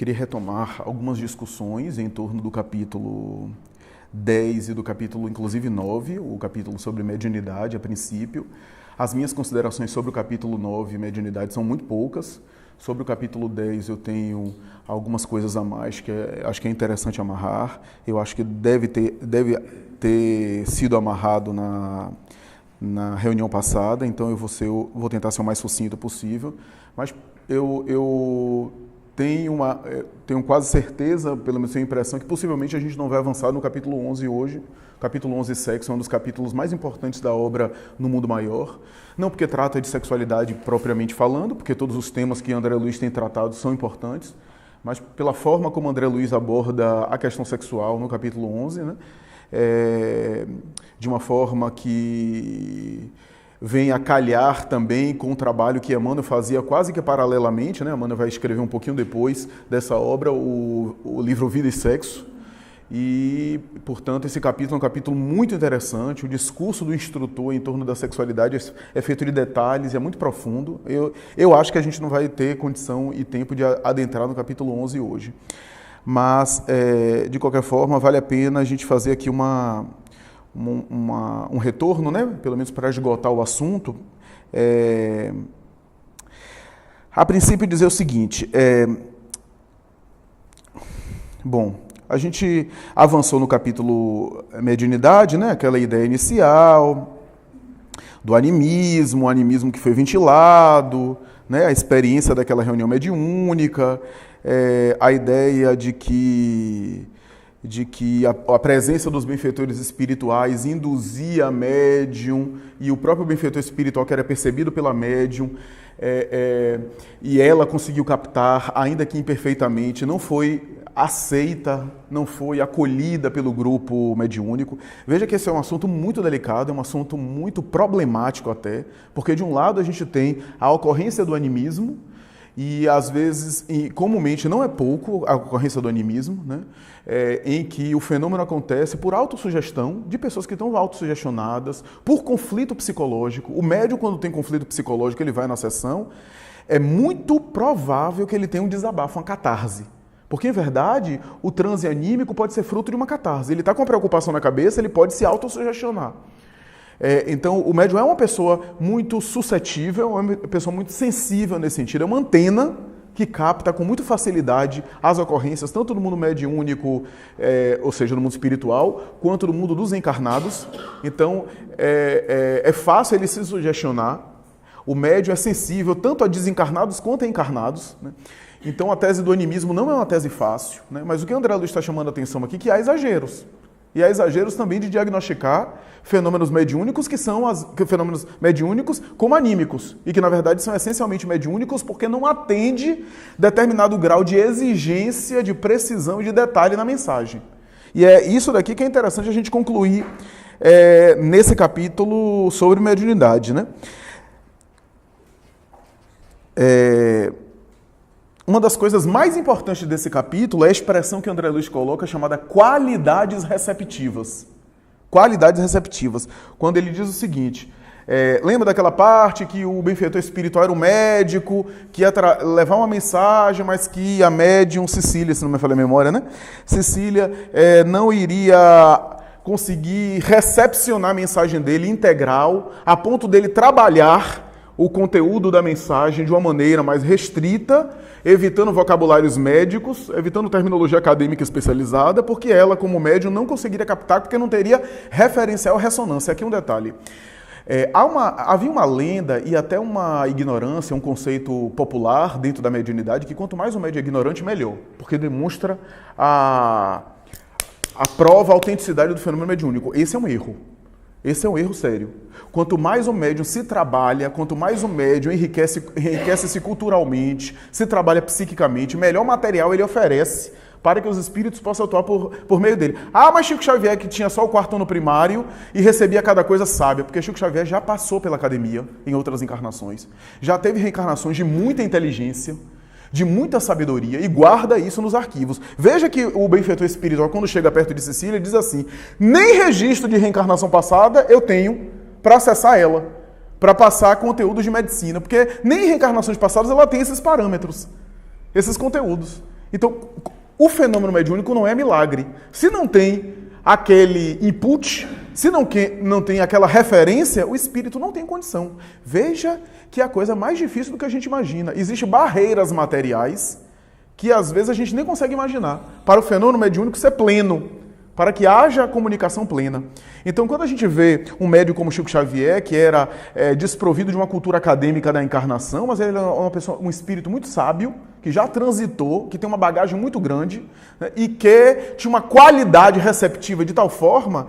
queria retomar algumas discussões em torno do capítulo 10 e do capítulo, inclusive, 9, o capítulo sobre mediunidade, a princípio. As minhas considerações sobre o capítulo 9, mediunidade, são muito poucas. Sobre o capítulo 10 eu tenho algumas coisas a mais que acho que é interessante amarrar. Eu acho que deve ter sido amarrado na reunião passada, então eu vou tentar ser o mais sucinto possível. Mas eu tenho quase certeza, pela minha impressão, que possivelmente a gente não vai avançar no capítulo 11 hoje. O capítulo 11, sexo, é um dos capítulos mais importantes da obra No Mundo Maior. Não porque trata de sexualidade propriamente falando, porque todos os temas que André Luiz tem tratado são importantes, mas pela forma como André Luiz aborda a questão sexual no capítulo 11, né? De uma forma que vem a calhar também com o trabalho que Emmanuel fazia quase que paralelamente, né? Emmanuel vai escrever um pouquinho depois dessa obra o livro Vida e Sexo. E, portanto, esse capítulo é um capítulo muito interessante. O discurso do instrutor em torno da sexualidade é feito de detalhes, é muito profundo. Eu acho que a gente não vai ter condição e tempo de adentrar no capítulo 11 hoje. Mas, de qualquer forma, vale a pena a gente fazer aqui um retorno, né? Pelo menos para esgotar o assunto. A princípio, dizer o seguinte. A gente avançou no capítulo mediunidade, né? Aquela ideia inicial do animismo, o animismo que foi ventilado, né? A experiência daquela reunião mediúnica, a ideia de que a presença dos benfeitores espirituais induzia a médium e o próprio benfeitor espiritual que era percebido pela médium e ela conseguiu captar, ainda que imperfeitamente, não foi aceita, não foi acolhida pelo grupo mediúnico. Veja que esse é um assunto muito delicado, é um assunto muito problemático até, porque de um lado a gente tem a ocorrência do animismo, e às vezes, e comumente não é pouco a ocorrência do animismo, né? Em que o fenômeno acontece por autossugestão de pessoas que estão autossugestionadas, por conflito psicológico. O médium, quando tem conflito psicológico, ele vai na sessão, é muito provável que ele tenha um desabafo, uma catarse. Porque, em verdade, o transe anímico pode ser fruto de uma catarse. Ele está com a preocupação na cabeça, ele pode se autossugestionar. Então, o médium é uma pessoa muito suscetível, é uma pessoa muito sensível nesse sentido. É uma antena que capta com muita facilidade as ocorrências, tanto no mundo mediúnico, ou seja, no mundo espiritual, quanto no mundo dos encarnados. Então, é fácil ele se sugestionar. O médium é sensível tanto a desencarnados quanto a encarnados, né? Então, a tese do animismo não é uma tese fácil, né? Mas o que André Luiz está chamando a atenção aqui é que há exageros. E há exageros também de diagnosticar fenômenos mediúnicos que são fenômenos mediúnicos como anímicos e que, na verdade, são essencialmente mediúnicos porque não atende determinado grau de exigência, de precisão e de detalhe na mensagem. E é isso daqui que é interessante a gente concluir nesse capítulo sobre mediunidade, né? Uma das coisas mais importantes desse capítulo é a expressão que André Luiz coloca, chamada qualidades receptivas. Qualidades receptivas. Quando ele diz o seguinte, lembra daquela parte que o benfeitor espiritual era um médico, que ia levar uma mensagem, mas que a médium Cecília, se não me falha a memória, né? Cecília não iria conseguir recepcionar a mensagem dele integral, a ponto dele trabalhar o conteúdo da mensagem de uma maneira mais restrita, evitando vocabulários médicos, evitando terminologia acadêmica especializada, porque ela, como médium, não conseguiria captar, porque não teria referencial ressonância. Aqui um detalhe. Havia uma lenda e até uma ignorância, um conceito popular dentro da mediunidade, que quanto mais o médium é ignorante, melhor, porque demonstra a prova, a autenticidade do fenômeno mediúnico. Esse é um erro. Esse é um erro sério. Quanto mais o médium se trabalha, quanto mais o médium enriquece-se culturalmente, se trabalha psiquicamente, melhor material ele oferece para que os espíritos possam atuar por meio dele. Ah, mas Chico Xavier, que tinha só o quarto ano primário e recebia cada coisa sábia, porque Chico Xavier já passou pela academia em outras encarnações. Já teve reencarnações de muita inteligência, de muita sabedoria, e guarda isso nos arquivos. Veja que o benfeitor espiritual, quando chega perto de Cecília, diz assim: nem registro de reencarnação passada eu tenho para acessar ela, para passar conteúdos de medicina, porque nem em reencarnações passadas ela tem esses parâmetros, esses conteúdos. Então, o fenômeno mediúnico não é milagre. Se não tem aquele input, se não tem aquela referência, o espírito não tem condição. Veja que é a coisa mais difícil do que a gente imagina. Existem barreiras materiais que às vezes a gente nem consegue imaginar para o fenômeno mediúnico ser pleno, para que haja comunicação plena. Então, quando a gente vê um médium como Chico Xavier, que era desprovido de uma cultura acadêmica da encarnação, mas ele é um espírito muito sábio, que já transitou, que tem uma bagagem muito grande, né, e que tinha uma qualidade receptiva de tal forma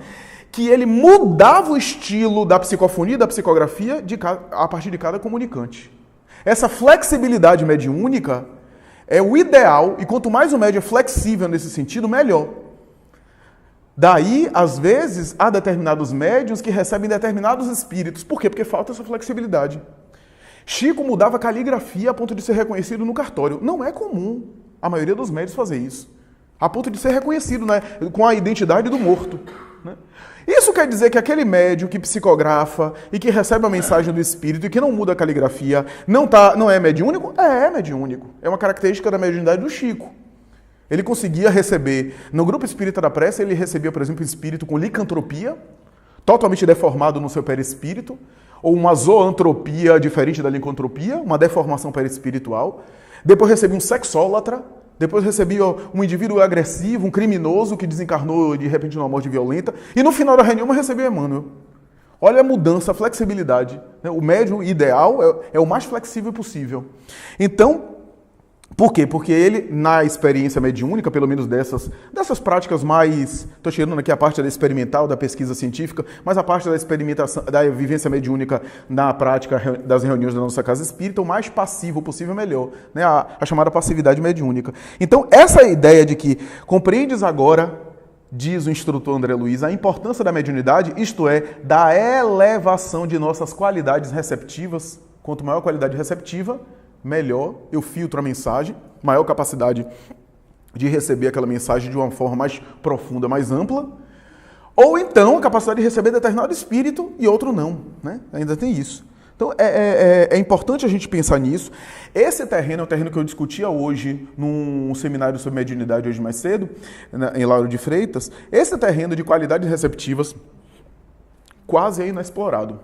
que ele mudava o estilo da psicofonia e da psicografia a partir de cada comunicante. Essa flexibilidade mediúnica é o ideal, e quanto mais o médium é flexível nesse sentido, melhor. Daí, às vezes, há determinados médiuns que recebem determinados espíritos. Por quê? Porque falta essa flexibilidade. Chico mudava a caligrafia a ponto de ser reconhecido no cartório. Não é comum a maioria dos médiuns fazer isso. A ponto de ser reconhecido, né, com a identidade do morto. Né? Isso quer dizer que aquele médium que psicografa e que recebe a mensagem do espírito e que não muda a caligrafia não é mediúnico? É mediúnico. É uma característica da mediunidade do Chico. Ele conseguia receber, no grupo espírita da prece, ele recebia, por exemplo, espírito com licantropia, totalmente deformado no seu perispírito, ou uma zoantropia diferente da licantropia, uma deformação perispiritual. Depois recebia um sexólatra, depois recebia um indivíduo agressivo, um criminoso que desencarnou de repente numa morte violenta, e no final da reunião recebia Emmanuel. Olha a mudança, a flexibilidade. O médium ideal é o mais flexível possível. Então, por quê? Porque ele, na experiência mediúnica, pelo menos dessas práticas mais... Estou tirando aqui a parte da experimental, da pesquisa científica, mas a parte da experimentação, da vivência mediúnica na prática das reuniões da nossa casa espírita, o mais passivo possível, melhor. Né? A chamada passividade mediúnica. Então, essa ideia de que compreendes agora, diz o instrutor André Luiz, a importância da mediunidade, isto é, da elevação de nossas qualidades receptivas. Quanto maior a qualidade receptiva, melhor eu filtro a mensagem, maior capacidade de receber aquela mensagem de uma forma mais profunda, mais ampla, ou então a capacidade de receber determinado espírito e outro não, né? Ainda tem isso. Então é importante a gente pensar nisso. Esse terreno é um terreno que eu discutia hoje num seminário sobre mediunidade hoje mais cedo, em Lauro de Freitas. Esse terreno de qualidades receptivas quase é inexplorado.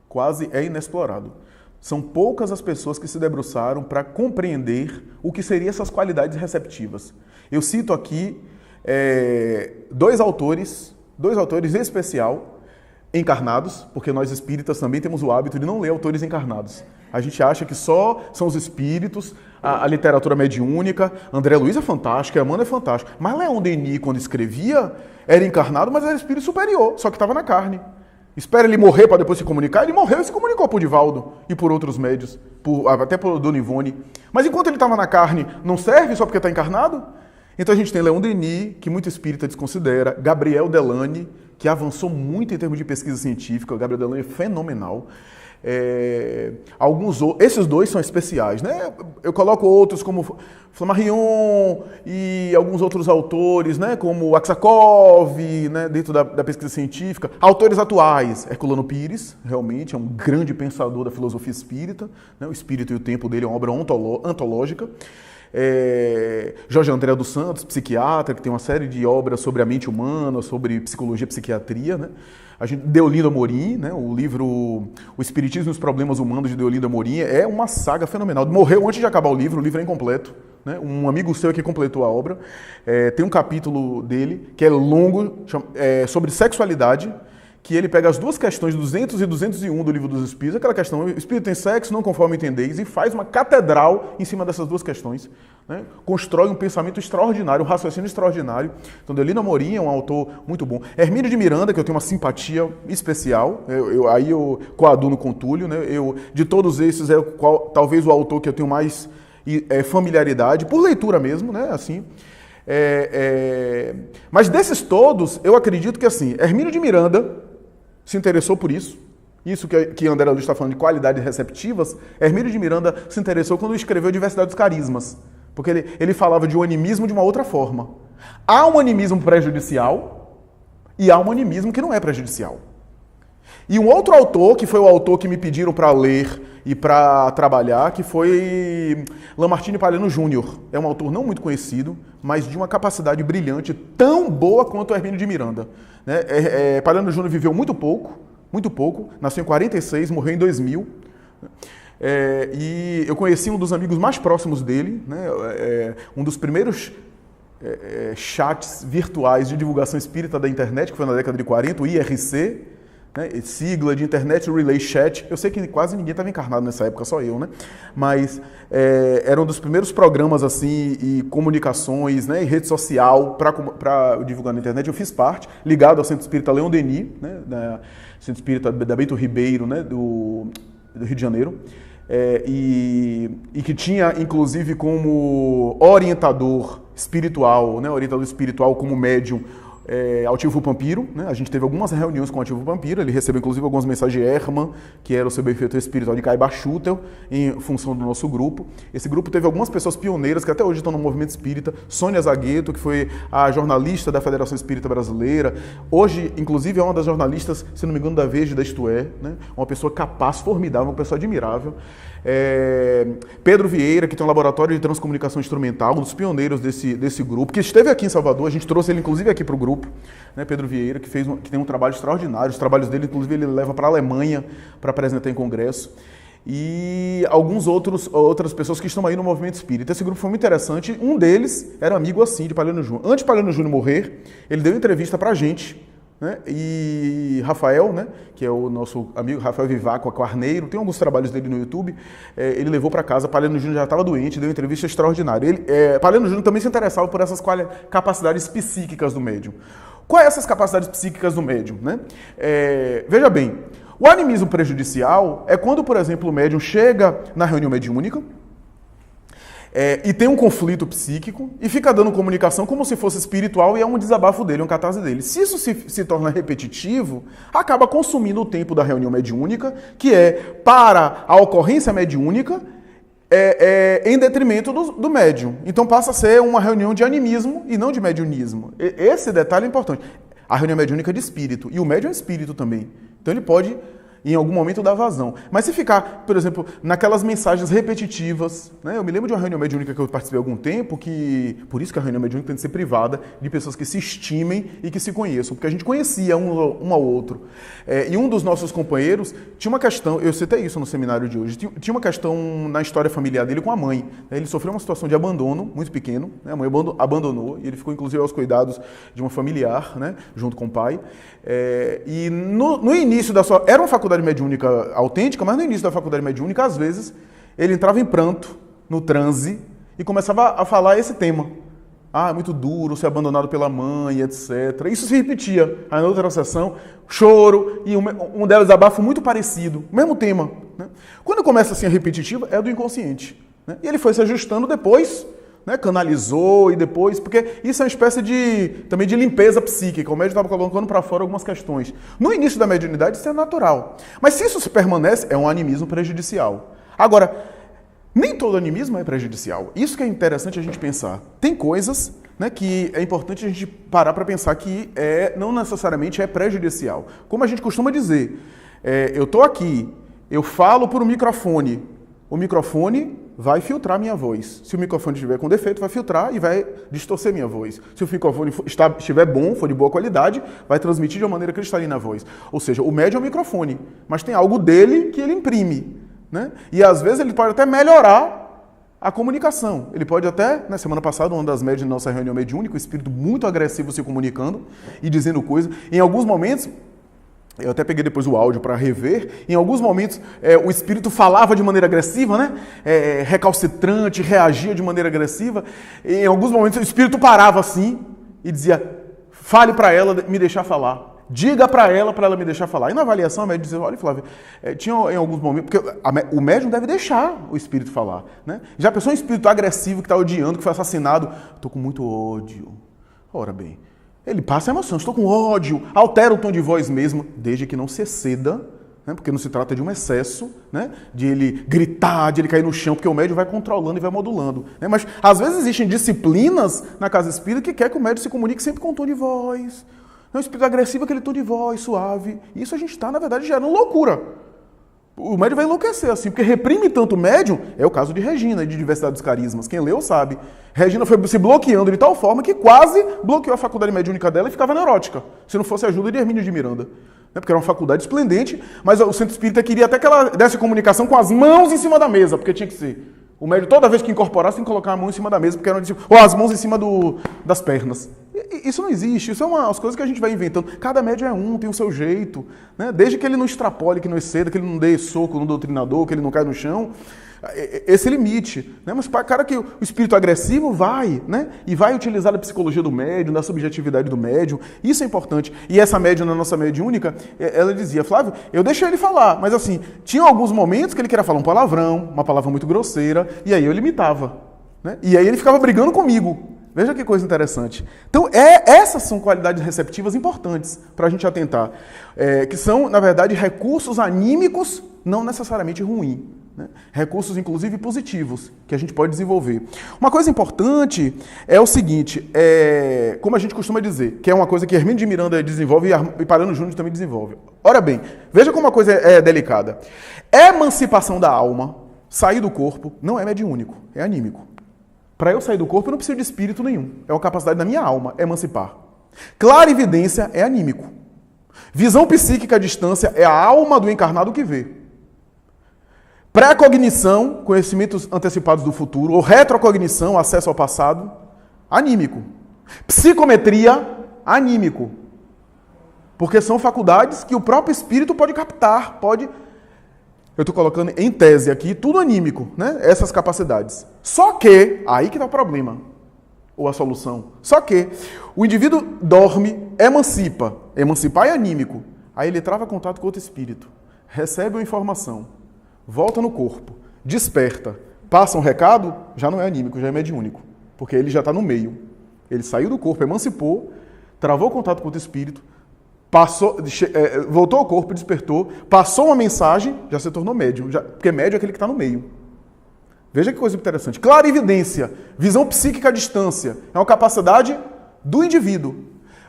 Quase é inexplorado. São poucas as pessoas que se debruçaram para compreender o que seriam essas qualidades receptivas. Eu cito aqui dois autores em especial, encarnados, porque nós espíritas também temos o hábito de não ler autores encarnados. A gente acha que só são os espíritos, a literatura mediúnica. André Luiz é fantástico, Emmanuel é fantástico. Mas Leon Denis, quando escrevia, era encarnado, mas era espírito superior, só que estava na carne. Espera ele morrer para depois se comunicar. Ele morreu e se comunicou por Divaldo e por outros médios, até por Dona Ivone. Mas enquanto ele estava na carne, não serve só porque está encarnado? Então a gente tem Leon Denis, que muito espírita desconsidera, Gabriel Delany, que avançou muito em termos de pesquisa científica. O Gabriel Delany é fenomenal. Esses dois são especiais, né? Eu coloco outros como Flammarion e alguns outros autores, né? Como Aksakov, né? Dentro da pesquisa científica. Autores atuais, Herculano Pires, realmente é um grande pensador da filosofia espírita, né? O Espírito e o Tempo dele é uma obra antológica. Jorge André dos Santos, psiquiatra, que tem uma série de obras sobre a mente humana, sobre psicologia e psiquiatria, né? Deolinda Amorim, né? O livro O Espiritismo e os Problemas Humanos de Deolinda Amorim é uma saga fenomenal. Morreu antes de acabar o livro é incompleto. Né? Um amigo seu que completou a obra, tem um capítulo dele que é longo, sobre sexualidade, que ele pega as duas questões 200 e 201 do Livro dos Espíritos, aquela questão, o espírito tem sexo, não conforme entendeis, e faz uma catedral em cima dessas duas questões. Né? Constrói um pensamento extraordinário, um raciocínio extraordinário. Então, Deolinda Amorim é um autor muito bom. Hermínio de Miranda, que eu tenho uma simpatia especial, aí eu coaduno com Túlio, né? De todos esses, talvez o autor que eu tenho mais familiaridade, por leitura mesmo, né? Assim. Mas desses todos, eu acredito que assim, Hermínio de Miranda se interessou por isso. Isso que André Luiz está falando de qualidades receptivas, Hermínio de Miranda se interessou quando escreveu Diversidade dos Carismas. Porque ele falava de um animismo de uma outra forma. Há um animismo prejudicial e há um animismo que não é prejudicial. E um outro autor, que foi o autor que me pediram para ler e para trabalhar, que foi Lamartine Palhano Júnior. É um autor não muito conhecido, mas de uma capacidade brilhante, tão boa quanto o Hermínio de Miranda. Né? Palhano Júnior viveu muito pouco, nasceu em 46, morreu em 2000. E eu conheci um dos amigos mais próximos dele, né? Um dos primeiros chats virtuais de divulgação espírita da internet, que foi na década de 40, o IRC, né? Sigla de Internet Relay Chat. Eu sei que quase ninguém estava encarnado nessa época, só eu, né? Mas era um dos primeiros programas assim, e comunicações, né? E rede social para divulgar na internet. Eu fiz parte, ligado ao Centro Espírita Leon Denis, né? Centro Espírita da Bento Ribeiro, né? Do Rio de Janeiro. E que tinha, inclusive, como orientador espiritual, né, orientador espiritual como médium, Altivo Pampiro, né? A gente teve algumas reuniões com o Altivo Pampiro, ele recebeu inclusive algumas mensagens de Herman, que era o seu benfeitor espiritual de Caiba Schutel, em função do nosso grupo. Esse grupo teve algumas pessoas pioneiras que até hoje estão no movimento espírita, Sônia Zagueto, que foi a jornalista da Federação Espírita Brasileira, hoje inclusive é uma das jornalistas, se não me engano, da Veja, da Isto É, né? Uma pessoa capaz, formidável, uma pessoa admirável. Pedro Vieira, que tem um laboratório de transcomunicação instrumental, um dos pioneiros desse grupo, que esteve aqui em Salvador, a gente trouxe ele inclusive aqui para o grupo, né? Pedro Vieira, que tem um trabalho extraordinário, os trabalhos dele inclusive ele leva para a Alemanha para apresentar em congresso, e outras pessoas que estão aí no movimento espírita. Esse grupo foi muito interessante, um deles era amigo assim de Palhano Júnior. Antes de Palhano Júnior morrer, ele deu entrevista para a gente, né? E Rafael, né, que é o nosso amigo Rafael Vivaco Carneiro, tem alguns trabalhos dele no YouTube, ele levou para casa. Palhano Júnior já estava doente, deu uma entrevista extraordinária. Palhano Júnior também se interessava por essas capacidades psíquicas do médium. Quais essas capacidades psíquicas do médium? Né? Veja bem, o animismo prejudicial é quando, por exemplo, o médium chega na reunião mediúnica, e tem um conflito psíquico e fica dando comunicação como se fosse espiritual e é um desabafo dele, um catarse dele. Se isso se torna repetitivo, acaba consumindo o tempo da reunião mediúnica, que é para a ocorrência mediúnica, em detrimento do médium. Então passa a ser uma reunião de animismo e não de mediunismo. Esse detalhe é importante. A reunião mediúnica é de espírito e o médium é espírito também. Então ele pode em algum momento dá vazão. Mas se ficar, por exemplo, naquelas mensagens repetitivas, né? Eu me lembro de uma reunião mediúnica que eu participei há algum tempo, por isso que a reunião mediúnica tem que ser privada, de pessoas que se estimem e que se conheçam, porque a gente conhecia um ao outro. E um dos nossos companheiros tinha uma questão, eu citei isso no seminário de hoje, tinha uma questão na história familiar dele com a mãe. Ele sofreu uma situação de abandono, muito pequeno, né? A mãe abandonou, e ele ficou inclusive aos cuidados de uma familiar, né? Junto com o pai. E no início da sua... Era uma faculdade mediúnica autêntica, mas no início da faculdade mediúnica, às vezes, ele entrava em pranto, no transe, e começava a falar esse tema. É muito duro ser abandonado pela mãe, etc. Isso se repetia. Aí na outra sessão, choro, e um deles desabafo muito parecido, mesmo tema. Né? Quando começa assim a repetitiva, é do inconsciente. Né? E ele foi se ajustando depois, né, canalizou e depois, porque isso é uma espécie também de limpeza psíquica, o médium estava colocando para fora algumas questões. No início da mediunidade isso é natural, mas se isso se permanece, é um animismo prejudicial. Agora, nem todo animismo é prejudicial, isso que é interessante a gente pensar. Tem coisas, né, que é importante a gente parar para pensar que não necessariamente é prejudicial. Como a gente costuma dizer, eu estou aqui, eu falo por um microfone, o microfone vai filtrar minha voz. Se o microfone estiver com defeito, vai filtrar e vai distorcer minha voz. Se o microfone estiver bom, for de boa qualidade, vai transmitir de uma maneira cristalina a voz. Ou seja, o médium é o microfone, mas tem algo dele que ele imprime. Né? E às vezes ele pode até melhorar a comunicação. Ele pode até, na semana passada, uma das médias da nossa reunião mediúnica, o espírito muito agressivo se comunicando e dizendo coisas. Em alguns momentos... Eu até peguei depois o áudio para rever. Em alguns momentos, o espírito falava de maneira agressiva, né? Recalcitrante, reagia de maneira agressiva. Em alguns momentos, o espírito parava assim e dizia, fale para ela me deixar falar. Diga para ela me deixar falar. E na avaliação, a médium dizia, olha, Flávio, tinha em alguns momentos... Porque o médium deve deixar o espírito falar. Né? Já pensou em espírito agressivo que está odiando, que foi assassinado? Estou com muito ódio. Ora bem... Ele passa a emoção, estou com ódio, altera o tom de voz mesmo, desde que não se exceda, né, porque não se trata de um excesso, né, de ele gritar, de ele cair no chão, porque o médium vai controlando e vai modulando. Né, mas às vezes existem disciplinas na casa espírita que quer que o médium se comunique sempre com tom de voz, Não, o espírito agressivo é aquele tom de voz suave. Isso a gente está, na verdade, gerando loucura. O médium vai enlouquecer, assim, porque reprime tanto o médium. É o caso de Regina, de Diversidade dos Carismas. Quem leu sabe. Regina foi se bloqueando de tal forma que quase bloqueou a faculdade mediúnica dela e ficava neurótica. Se não fosse a ajuda de Hermínio de Miranda. Porque era uma faculdade esplendente, mas o centro espírita queria até que ela desse comunicação com as mãos em cima da mesa, porque tinha que ser. O médium, toda vez que incorporasse, tem que colocar a mão em cima da mesa, porque era ou as mãos em cima das pernas. Isso não existe, isso é umas coisas que a gente vai inventando. Cada médium é um, tem o seu jeito, né? Desde que ele não extrapole, que não exceda, que ele não dê soco no doutrinador, que ele não caia no chão. Esse limite, né? Mas para cara que o espírito agressivo vai, né? E vai utilizar a psicologia do médium, da subjetividade do médium, isso é importante. E essa médium, na nossa mediúnica, ela dizia, Flávio, eu deixei ele falar, mas assim, tinha alguns momentos que ele queria falar um palavrão, uma palavra muito grosseira, e aí eu limitava, né? E aí ele ficava brigando comigo. Veja que coisa interessante. Então, essas são qualidades receptivas importantes para a gente atentar, que são, na verdade, recursos anímicos, não necessariamente ruins. Né? Recursos, inclusive, positivos, que a gente pode desenvolver. Uma coisa importante é o seguinte, como a gente costuma dizer, que é uma coisa que Hermínio de Miranda desenvolve e Palhano Júnior também desenvolve. Ora bem, veja como a coisa é delicada. Emancipação da alma, sair do corpo, não é mediúnico, é anímico. Para eu sair do corpo, eu não preciso de espírito nenhum. É uma capacidade da minha alma, emancipar. Clarividência é anímico. Visão psíquica à distância é a alma do encarnado que vê. Pré-cognição, conhecimentos antecipados do futuro, ou retrocognição, acesso ao passado, anímico. Psicometria, anímico. Porque são faculdades que o próprio espírito pode captar, pode... Eu estou colocando em tese aqui, tudo anímico, né? Essas capacidades. Só que, aí que está o problema, ou a solução. Só que o indivíduo dorme, emancipa. Emancipar é anímico. Aí ele trava contato com outro espírito, recebe uma informação, volta no corpo, desperta, passa um recado, já não é anímico, já é mediúnico. Porque ele já está no meio. Ele saiu do corpo, emancipou, travou contato com outro espírito, voltou ao corpo, despertou, passou uma mensagem, já se tornou médium. Porque médium é aquele que está no meio. Veja que coisa interessante. Clarividência, visão psíquica à distância, é uma capacidade do indivíduo.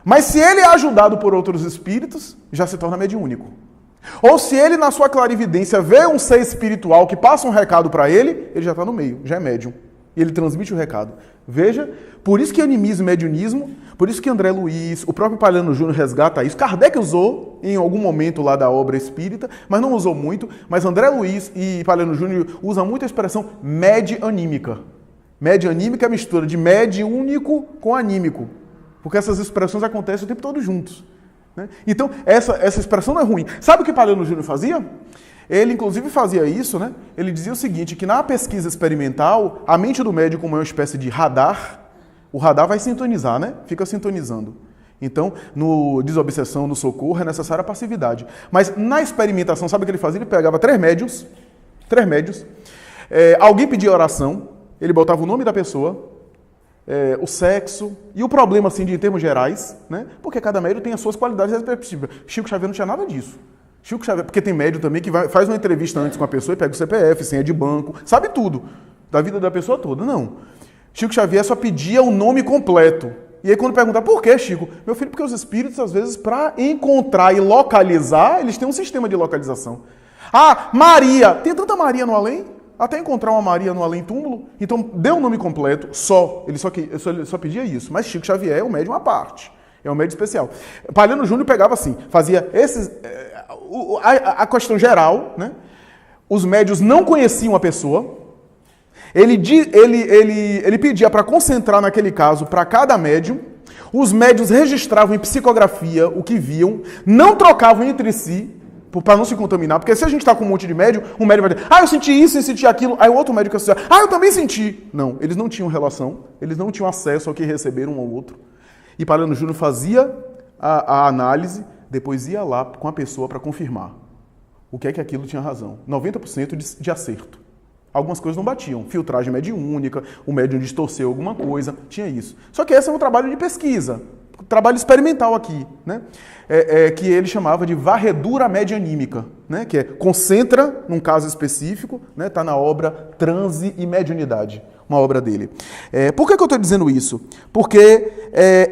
Mas se ele é ajudado por outros espíritos, já se torna mediúnico. Ou se ele, na sua clarividência, vê um ser espiritual que passa um recado para ele já está no meio, já é médium. E ele transmite o recado. Veja, por isso que animismo e mediunismo, por isso que André Luiz, o próprio Palhano Júnior resgata isso. Kardec usou em algum momento lá da obra espírita, mas não usou muito. Mas André Luiz e Palhano Júnior usam muito a expressão medianímica. Medianímica é a mistura de mediúnico com anímico. Porque essas expressões acontecem o tempo todo juntos. Né? Então, essa expressão não é ruim. Sabe o que Palhano Júnior fazia? Ele, inclusive, fazia isso, né? Ele dizia o seguinte, que na pesquisa experimental, a mente do médium, como é uma espécie de radar, o radar vai sintonizar, né? Fica sintonizando. Então, no desobsessão, no socorro, é necessária a passividade. Mas na experimentação, sabe o que ele fazia? Ele pegava três médiuns, alguém pedia oração, ele botava o nome da pessoa, o sexo e o problema, assim, em termos gerais, né? Porque cada médium tem as suas qualidades respectivas. Chico Xavier não tinha nada disso. Chico Xavier, porque tem médium também que faz uma entrevista antes com a pessoa e pega o CPF, senha de banco, sabe tudo, da vida da pessoa toda. Não. Chico Xavier só pedia o nome completo. E aí quando pergunta, por que, Chico? Meu filho, porque os espíritos, às vezes, para encontrar e localizar, eles têm um sistema de localização. Ah, Maria, tem tanta Maria no além? Até encontrar uma Maria no além-túmulo? Então, dê o nome completo, ele só pedia isso. Mas Chico Xavier é um médium à parte. É um médium especial. Palhano Júnior pegava assim, fazia a questão geral, né? Os médios não conheciam a pessoa, ele pedia para concentrar naquele caso para cada médium, os médios registravam em psicografia o que viam, não trocavam entre si, para não se contaminar, porque se a gente está com um monte de médium, um médium vai dizer, eu senti isso, eu senti aquilo, aí o outro médico vai dizer, eu também senti. Não, eles não tinham relação, eles não tinham acesso ao que receberam um ao outro. E Palhano Júnior fazia a análise, depois ia lá com a pessoa para confirmar o que é que aquilo tinha razão. 90% de acerto. Algumas coisas não batiam. Filtragem mediúnica, o médium distorceu alguma coisa, tinha isso. Só que esse é um trabalho de pesquisa, trabalho experimental aqui, né? Que ele chamava de varredura medianímica, né? Que concentra num caso específico, né? Tá na obra Transe e Mediunidade, uma obra dele. Por que eu estou dizendo isso? Porque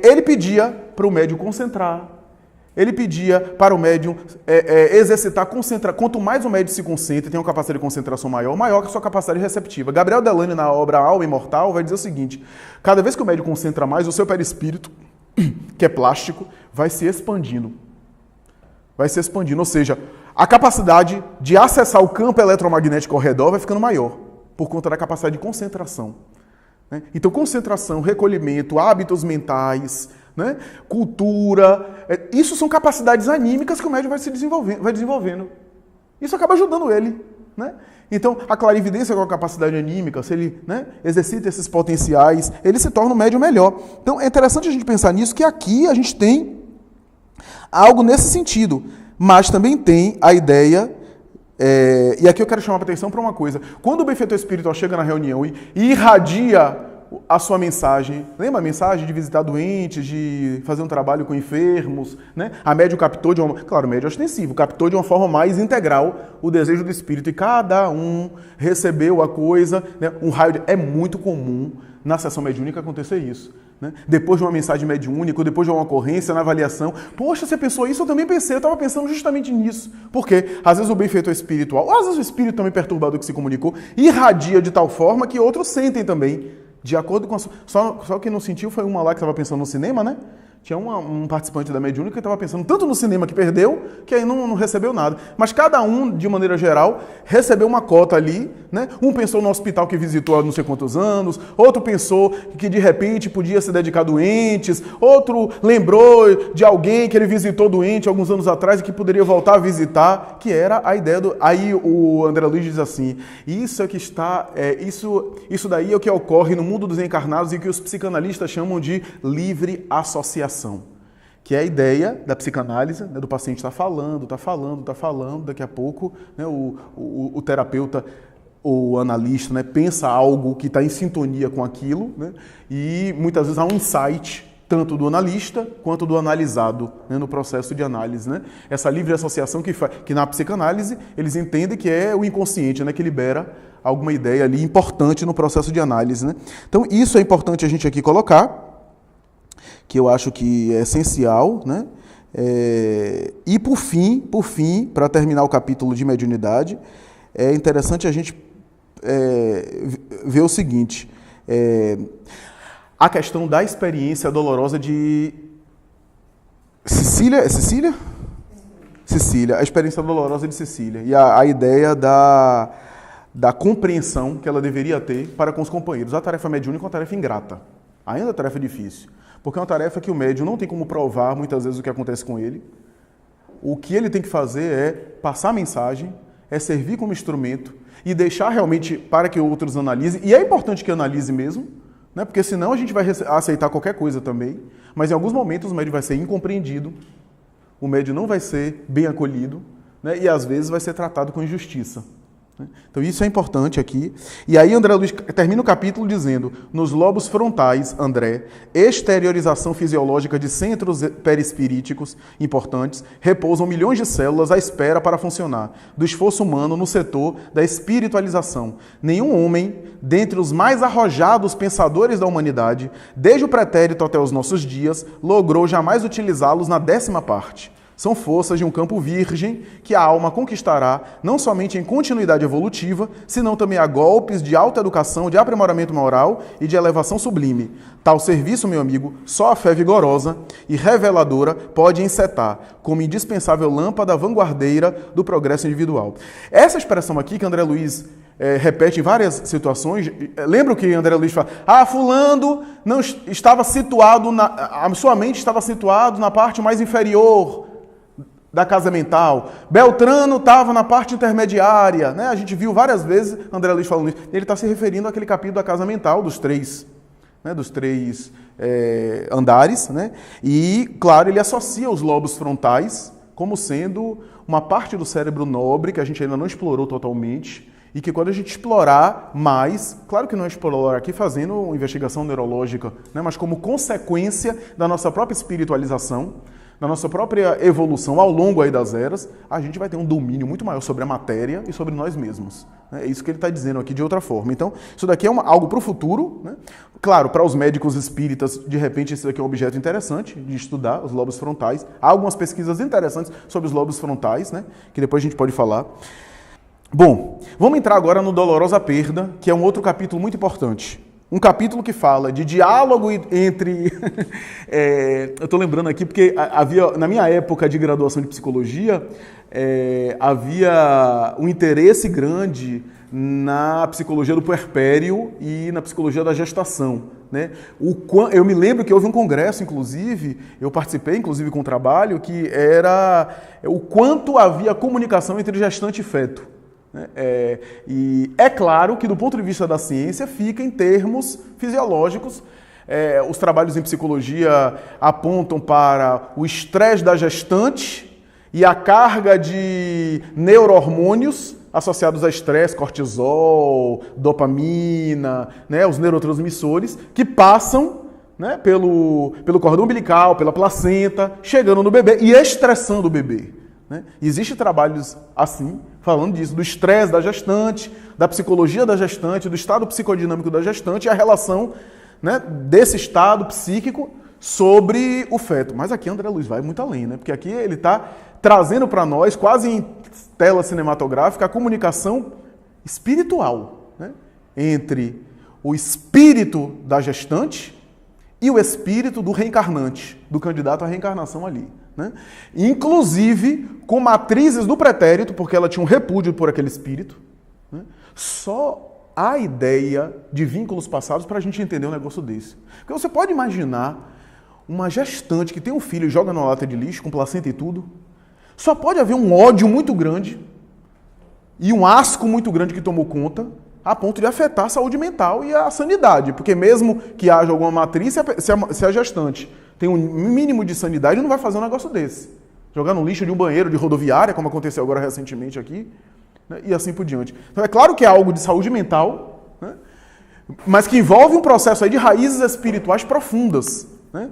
ele pedia para o médium concentrar, Ele pedia para o médium exercitar, concentrar. Quanto mais o médium se concentra, tem uma capacidade de concentração maior, maior que a sua capacidade receptiva. Gabriel Delany, na obra Alma Imortal, vai dizer o seguinte: cada vez que o médium concentra mais, o seu perispírito, que é plástico, vai se expandindo. Vai se expandindo, ou seja, a capacidade de acessar o campo eletromagnético ao redor vai ficando maior, por conta da capacidade de concentração. Então, concentração, recolhimento, hábitos mentais, né? Cultura, isso são capacidades anímicas que o médium vai desenvolvendo. Isso acaba ajudando ele, né? Então, a clarividência com a capacidade anímica, se ele, né, exercita esses potenciais, ele se torna um médium melhor. Então, é interessante a gente pensar nisso, que aqui a gente tem algo nesse sentido, mas também tem a ideia, e aqui eu quero chamar a atenção para uma coisa: quando o benfeitor espiritual chega na reunião e irradia a sua mensagem, lembra a mensagem de visitar doentes, de fazer um trabalho com enfermos, né? A médium captou de uma... Claro, o médium é ostensivo, captou de uma forma mais integral o desejo do espírito, e cada um recebeu a coisa, né? Um raio de... É muito comum na sessão mediúnica acontecer isso, né? Depois de uma mensagem mediúnica, depois de uma ocorrência na avaliação: poxa, você pensou isso? Eu também pensei, eu estava pensando justamente nisso. Por quê? Às vezes o benfeitor espiritual, ou às vezes o espírito também perturbador que se comunicou, irradia de tal forma que outros sentem também. De acordo com a... Só quem não sentiu foi uma lá que estava pensando no cinema, né? Tinha um participante da mediúnica que estava pensando tanto no cinema que perdeu, que aí não recebeu nada. Mas cada um, de maneira geral, recebeu uma cota ali, né? Um pensou no hospital que visitou há não sei quantos anos, outro pensou que de repente podia se dedicar a doentes, outro lembrou de alguém que ele visitou doente alguns anos atrás e que poderia voltar a visitar, que era a ideia do... Aí o André Luiz diz assim: isso é que está... Isso daí é o que ocorre no mundo dos encarnados e que os psicanalistas chamam de livre associação. Que é a ideia da psicanálise, né, do paciente estar falando, daqui a pouco, né, o terapeuta ou o analista, né, pensa algo que está em sintonia com aquilo, né, e muitas vezes há um insight tanto do analista quanto do analisado, né, no processo de análise, né? Essa livre associação que na psicanálise eles entendem que é o inconsciente, né, que libera alguma ideia ali importante no processo de análise, né? Então isso é importante a gente aqui colocar, que eu acho que é essencial, né? E por fim, para terminar o capítulo de mediunidade, é interessante a gente ver o seguinte: a questão da experiência dolorosa de Cecília, a experiência dolorosa de Cecília, e a ideia da compreensão que ela deveria ter para com os companheiros. A tarefa mediúnica é uma tarefa ingrata, ainda é uma tarefa difícil. Porque é uma tarefa que o médium não tem como provar, muitas vezes, o que acontece com ele. O que ele tem que fazer é passar a mensagem, é servir como instrumento e deixar realmente para que outros analisem. E é importante que analise mesmo, né? Porque senão a gente vai aceitar qualquer coisa também. Mas em alguns momentos o médium vai ser incompreendido, o médium não vai ser bem acolhido, né? E às vezes vai ser tratado com injustiça. Então isso é importante aqui. E aí André Luiz termina o capítulo dizendo: nos lobos frontais, André, exteriorização fisiológica de centros perispiríticos importantes, repousam milhões de células à espera para funcionar, do esforço humano no setor da espiritualização. Nenhum homem, dentre os mais arrojados pensadores da humanidade, desde o pretérito até os nossos dias, logrou jamais utilizá-los na 10ª parte. São forças de um campo virgem que a alma conquistará não somente em continuidade evolutiva, senão também a golpes de alta educação, de aprimoramento moral e de elevação sublime. Tal serviço, meu amigo, só a fé vigorosa e reveladora pode encetar, como indispensável lâmpada vanguardeira do progresso individual. Essa expressão aqui que André Luiz repete em várias situações. Lembra o que André Luiz fala? Fulano não estava situado, a sua mente estava situada na parte mais inferior da casa mental. Beltrano estava na parte intermediária, né? A gente viu várias vezes André Luiz falando isso. Ele está se referindo àquele capítulo da casa mental, dos três andares, né? E, claro, ele associa os lobos frontais como sendo uma parte do cérebro nobre que a gente ainda não explorou totalmente e que quando a gente explorar mais, claro que não explorar aqui fazendo investigação neurológica, né? Mas como consequência da nossa própria espiritualização, na nossa própria evolução ao longo aí das eras, a gente vai ter um domínio muito maior sobre a matéria e sobre nós mesmos. É isso que ele está dizendo aqui de outra forma. Então, isso daqui é algo para o futuro, né? Claro, para os médicos espíritas, de repente, esse daqui é um objeto interessante de estudar, os lobos frontais. Há algumas pesquisas interessantes sobre os lobos frontais, né? Que depois a gente pode falar. Bom, vamos entrar agora no Dolorosa Perda, que é um outro capítulo muito importante. Um capítulo que fala de diálogo entre... eu estou lembrando aqui porque havia, na minha época de graduação de psicologia, havia um interesse grande na psicologia do puerpério e na psicologia da gestação, né? Eu me lembro que houve um congresso, inclusive, eu participei, inclusive, com um trabalho, que era o quanto havia comunicação entre gestante e feto. E é claro que, do ponto de vista da ciência, fica em termos fisiológicos. Os trabalhos em psicologia apontam para o estresse da gestante e a carga de neurohormônios associados a estresse, cortisol, dopamina, né, os neurotransmissores, que passam, né, pelo cordão umbilical, pela placenta, chegando no bebê e estressando o bebê. Né? Existem trabalhos assim, falando disso, do estresse da gestante, da psicologia da gestante, do estado psicodinâmico da gestante e a relação, né, desse estado psíquico sobre o feto. Mas aqui André Luiz vai muito além, né? Porque aqui ele está trazendo para nós, quase em tela cinematográfica, a comunicação espiritual, né, entre o espírito da gestante e o espírito do reencarnante, do candidato à reencarnação ali. Né? Inclusive com matrizes do pretérito, porque ela tinha um repúdio por aquele espírito. Né? Só há ideia de vínculos passados para a gente entender um negócio desse. Porque você pode imaginar uma gestante que tem um filho e joga numa lata de lixo, com placenta e tudo. Só pode haver um ódio muito grande e um asco muito grande que tomou conta, a ponto de afetar a saúde mental e a sanidade. Porque mesmo que haja alguma matriz, se a gestante tem um mínimo de sanidade, não vai fazer um negócio desse. Jogar no lixo de um banheiro de rodoviária, como aconteceu agora recentemente aqui, né, e assim por diante. Então é claro que é algo de saúde mental, né, mas que envolve um processo aí de raízes espirituais profundas. Né?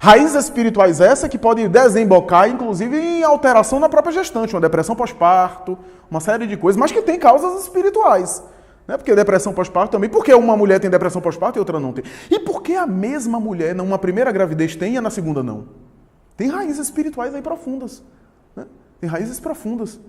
Raízes espirituais essa que podem desembocar, inclusive, em alteração na própria gestante, uma depressão pós-parto, uma série de coisas, mas que tem causas espirituais. Né? Porque depressão pós-parto também, porque uma mulher tem depressão pós-parto e outra não tem. E por que a mesma mulher, numa primeira gravidez, tem e na segunda não? Tem raízes espirituais aí profundas. Né? Tem raízes profundas.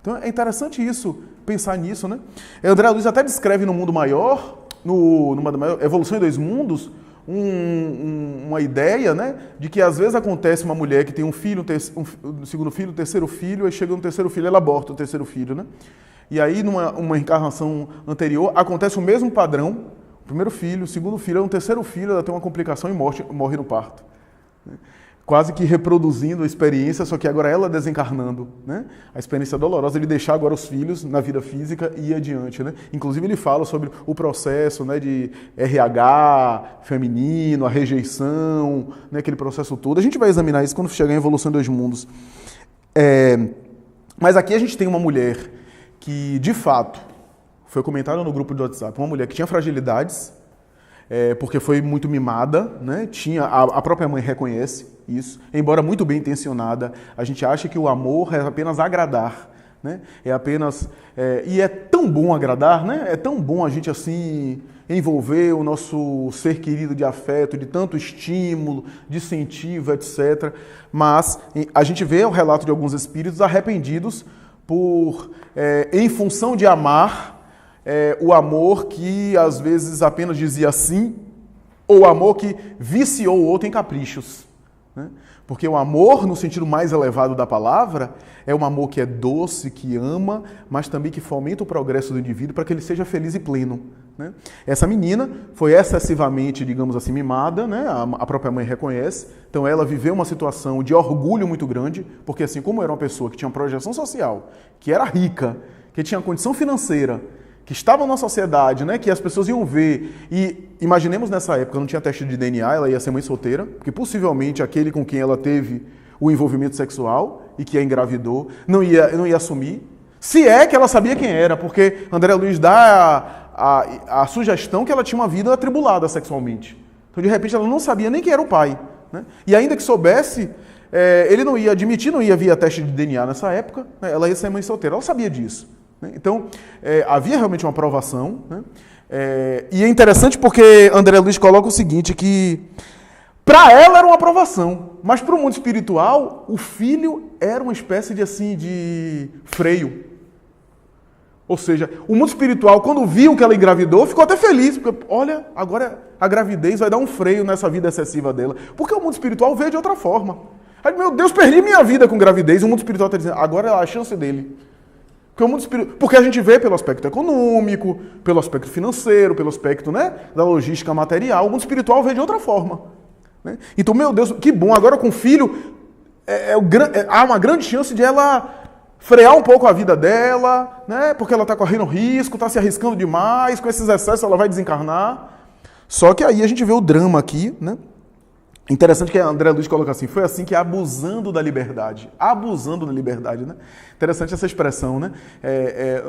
Então é interessante isso, pensar nisso. Né? André Luiz até descreve no Mundo Maior, numa Evolução em Dois Mundos, uma ideia, né, de que às vezes acontece uma mulher que tem um filho, um segundo filho, um terceiro filho, aí chega no terceiro filho, ela aborta o terceiro filho, né? E aí, numa encarnação anterior, acontece o mesmo padrão, o primeiro filho, o segundo filho, um terceiro filho, ela tem uma complicação e morre no parto. Né? Quase que reproduzindo a experiência, só que agora ela desencarnando. Né? A experiência dolorosa de deixar agora os filhos na vida física e ir adiante. Né? Inclusive ele fala sobre o processo, né, de RH feminino, a rejeição, né, aquele processo todo. A gente vai examinar isso quando chegar em Evolução em Dois Mundos. Mas aqui a gente tem uma mulher que, de fato, foi comentado no grupo do WhatsApp, uma mulher que tinha fragilidades, porque foi muito mimada, né? A própria mãe reconhece isso, embora muito bem intencionada, a gente acha que o amor é apenas agradar, né? E é tão bom agradar, né? É tão bom a gente assim envolver o nosso ser querido de afeto, de tanto estímulo, de incentivo, etc. Mas a gente vê o relato de alguns espíritos arrependidos em função de amar, o amor que às vezes apenas dizia sim, ou o amor que viciou o outro em caprichos. Né? Porque o amor, no sentido mais elevado da palavra, é um amor que é doce, que ama, mas também que fomenta o progresso do indivíduo para que ele seja feliz e pleno. Né? Essa menina foi excessivamente, digamos assim, mimada, né? A própria mãe reconhece, então ela viveu uma situação de orgulho muito grande, porque assim como era uma pessoa que tinha uma projeção social, que era rica, que tinha condição financeira, que estava na sociedade, né, que as pessoas iam ver, e imaginemos nessa época, não tinha teste de DNA, ela ia ser mãe solteira, porque possivelmente aquele com quem ela teve o envolvimento sexual e que a engravidou, não ia assumir, se é que ela sabia quem era, porque André Luiz dá a sugestão que ela tinha uma vida atribulada sexualmente. Então, de repente, ela não sabia nem quem era o pai. Né? E ainda que soubesse, Ele não ia admitir, não ia via teste de DNA nessa época, né? Ela ia ser mãe solteira, ela sabia disso. Né? Então, havia realmente uma aprovação, né? E é interessante porque André Luiz coloca o seguinte, que para ela era uma aprovação, mas para o mundo espiritual, o filho era uma espécie de, assim, de freio. Ou seja, o mundo espiritual, quando viu que ela engravidou, ficou até feliz, porque, olha, agora a gravidez vai dar um freio nessa vida excessiva dela. Porque o mundo espiritual vê de outra forma. Aí, meu Deus, perdi minha vida com gravidez, o mundo espiritual está dizendo, agora é a chance dele. Porque a gente vê pelo aspecto econômico, pelo aspecto financeiro, pelo aspecto, né, da logística material, o mundo espiritual vê de outra forma. Né? Então, meu Deus, que bom, agora com o filho, há uma grande chance de ela frear um pouco a vida dela, né? Porque ela está correndo risco, está se arriscando demais, com esses excessos ela vai desencarnar. Só que aí a gente vê o drama aqui, né? Interessante que André Luiz coloca assim, foi assim que abusando da liberdade, né? Interessante essa expressão, né?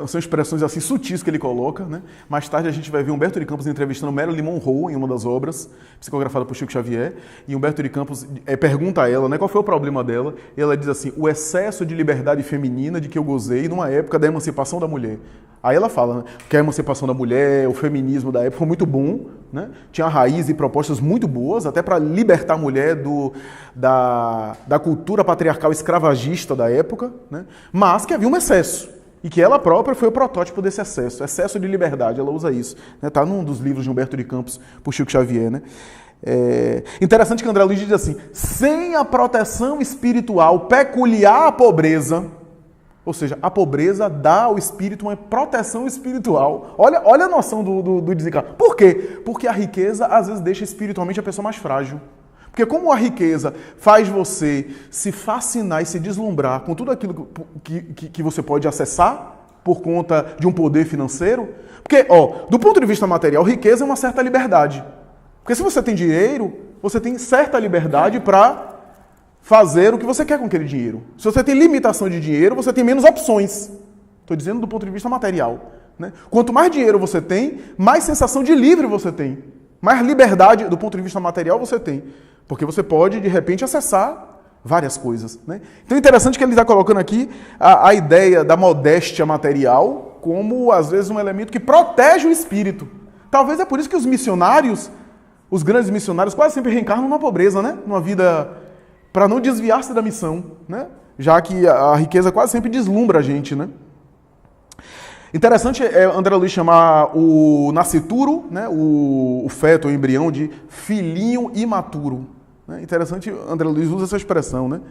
São expressões assim sutis que ele coloca, né? Mais tarde a gente vai ver Humberto de Campos entrevistando Marilyn Monroe em uma das obras, psicografada por Chico Xavier, e Humberto de Campos pergunta a ela, né, qual foi o problema dela, e ela diz assim, o excesso de liberdade feminina de que eu gozei numa época da emancipação da mulher. Aí ela fala, né, que a emancipação da mulher, o feminismo da época foi muito bom, né? Tinha raiz e propostas muito boas, até para libertar a mulher da cultura patriarcal escravagista da época, né? Mas que havia um excesso, e que ela própria foi o protótipo desse excesso de liberdade, ela usa isso. Está, né? Num dos livros de Humberto de Campos, por Chico Xavier. Né? Interessante que André Luiz diz assim, sem a proteção espiritual peculiar à pobreza, ou seja, a pobreza dá ao espírito uma proteção espiritual. Olha a noção do desencargo. Por quê? Porque a riqueza, às vezes, deixa espiritualmente a pessoa mais frágil. Porque como a riqueza faz você se fascinar e se deslumbrar com tudo aquilo que você pode acessar por conta de um poder financeiro, porque, do ponto de vista material, riqueza é uma certa liberdade. Porque se você tem dinheiro, você tem certa liberdade para fazer o que você quer com aquele dinheiro. Se você tem limitação de dinheiro, você tem menos opções. Estou dizendo do ponto de vista material. Né? Quanto mais dinheiro você tem, mais sensação de livre você tem. Mais liberdade do ponto de vista material você tem. Porque você pode, de repente, acessar várias coisas. Né? Então é interessante que ele está colocando aqui a ideia da modéstia material como, às vezes, um elemento que protege o espírito. Talvez é por isso que os missionários, os grandes missionários, quase sempre reencarnam na pobreza, né? Numa vida para não desviar-se da missão, né? Já que a riqueza quase sempre deslumbra a gente. Né? Interessante André Luiz chamar o nascituro, né? o feto, o embrião, de filhinho imaturo. Né? Interessante, André Luiz usa essa expressão. Né?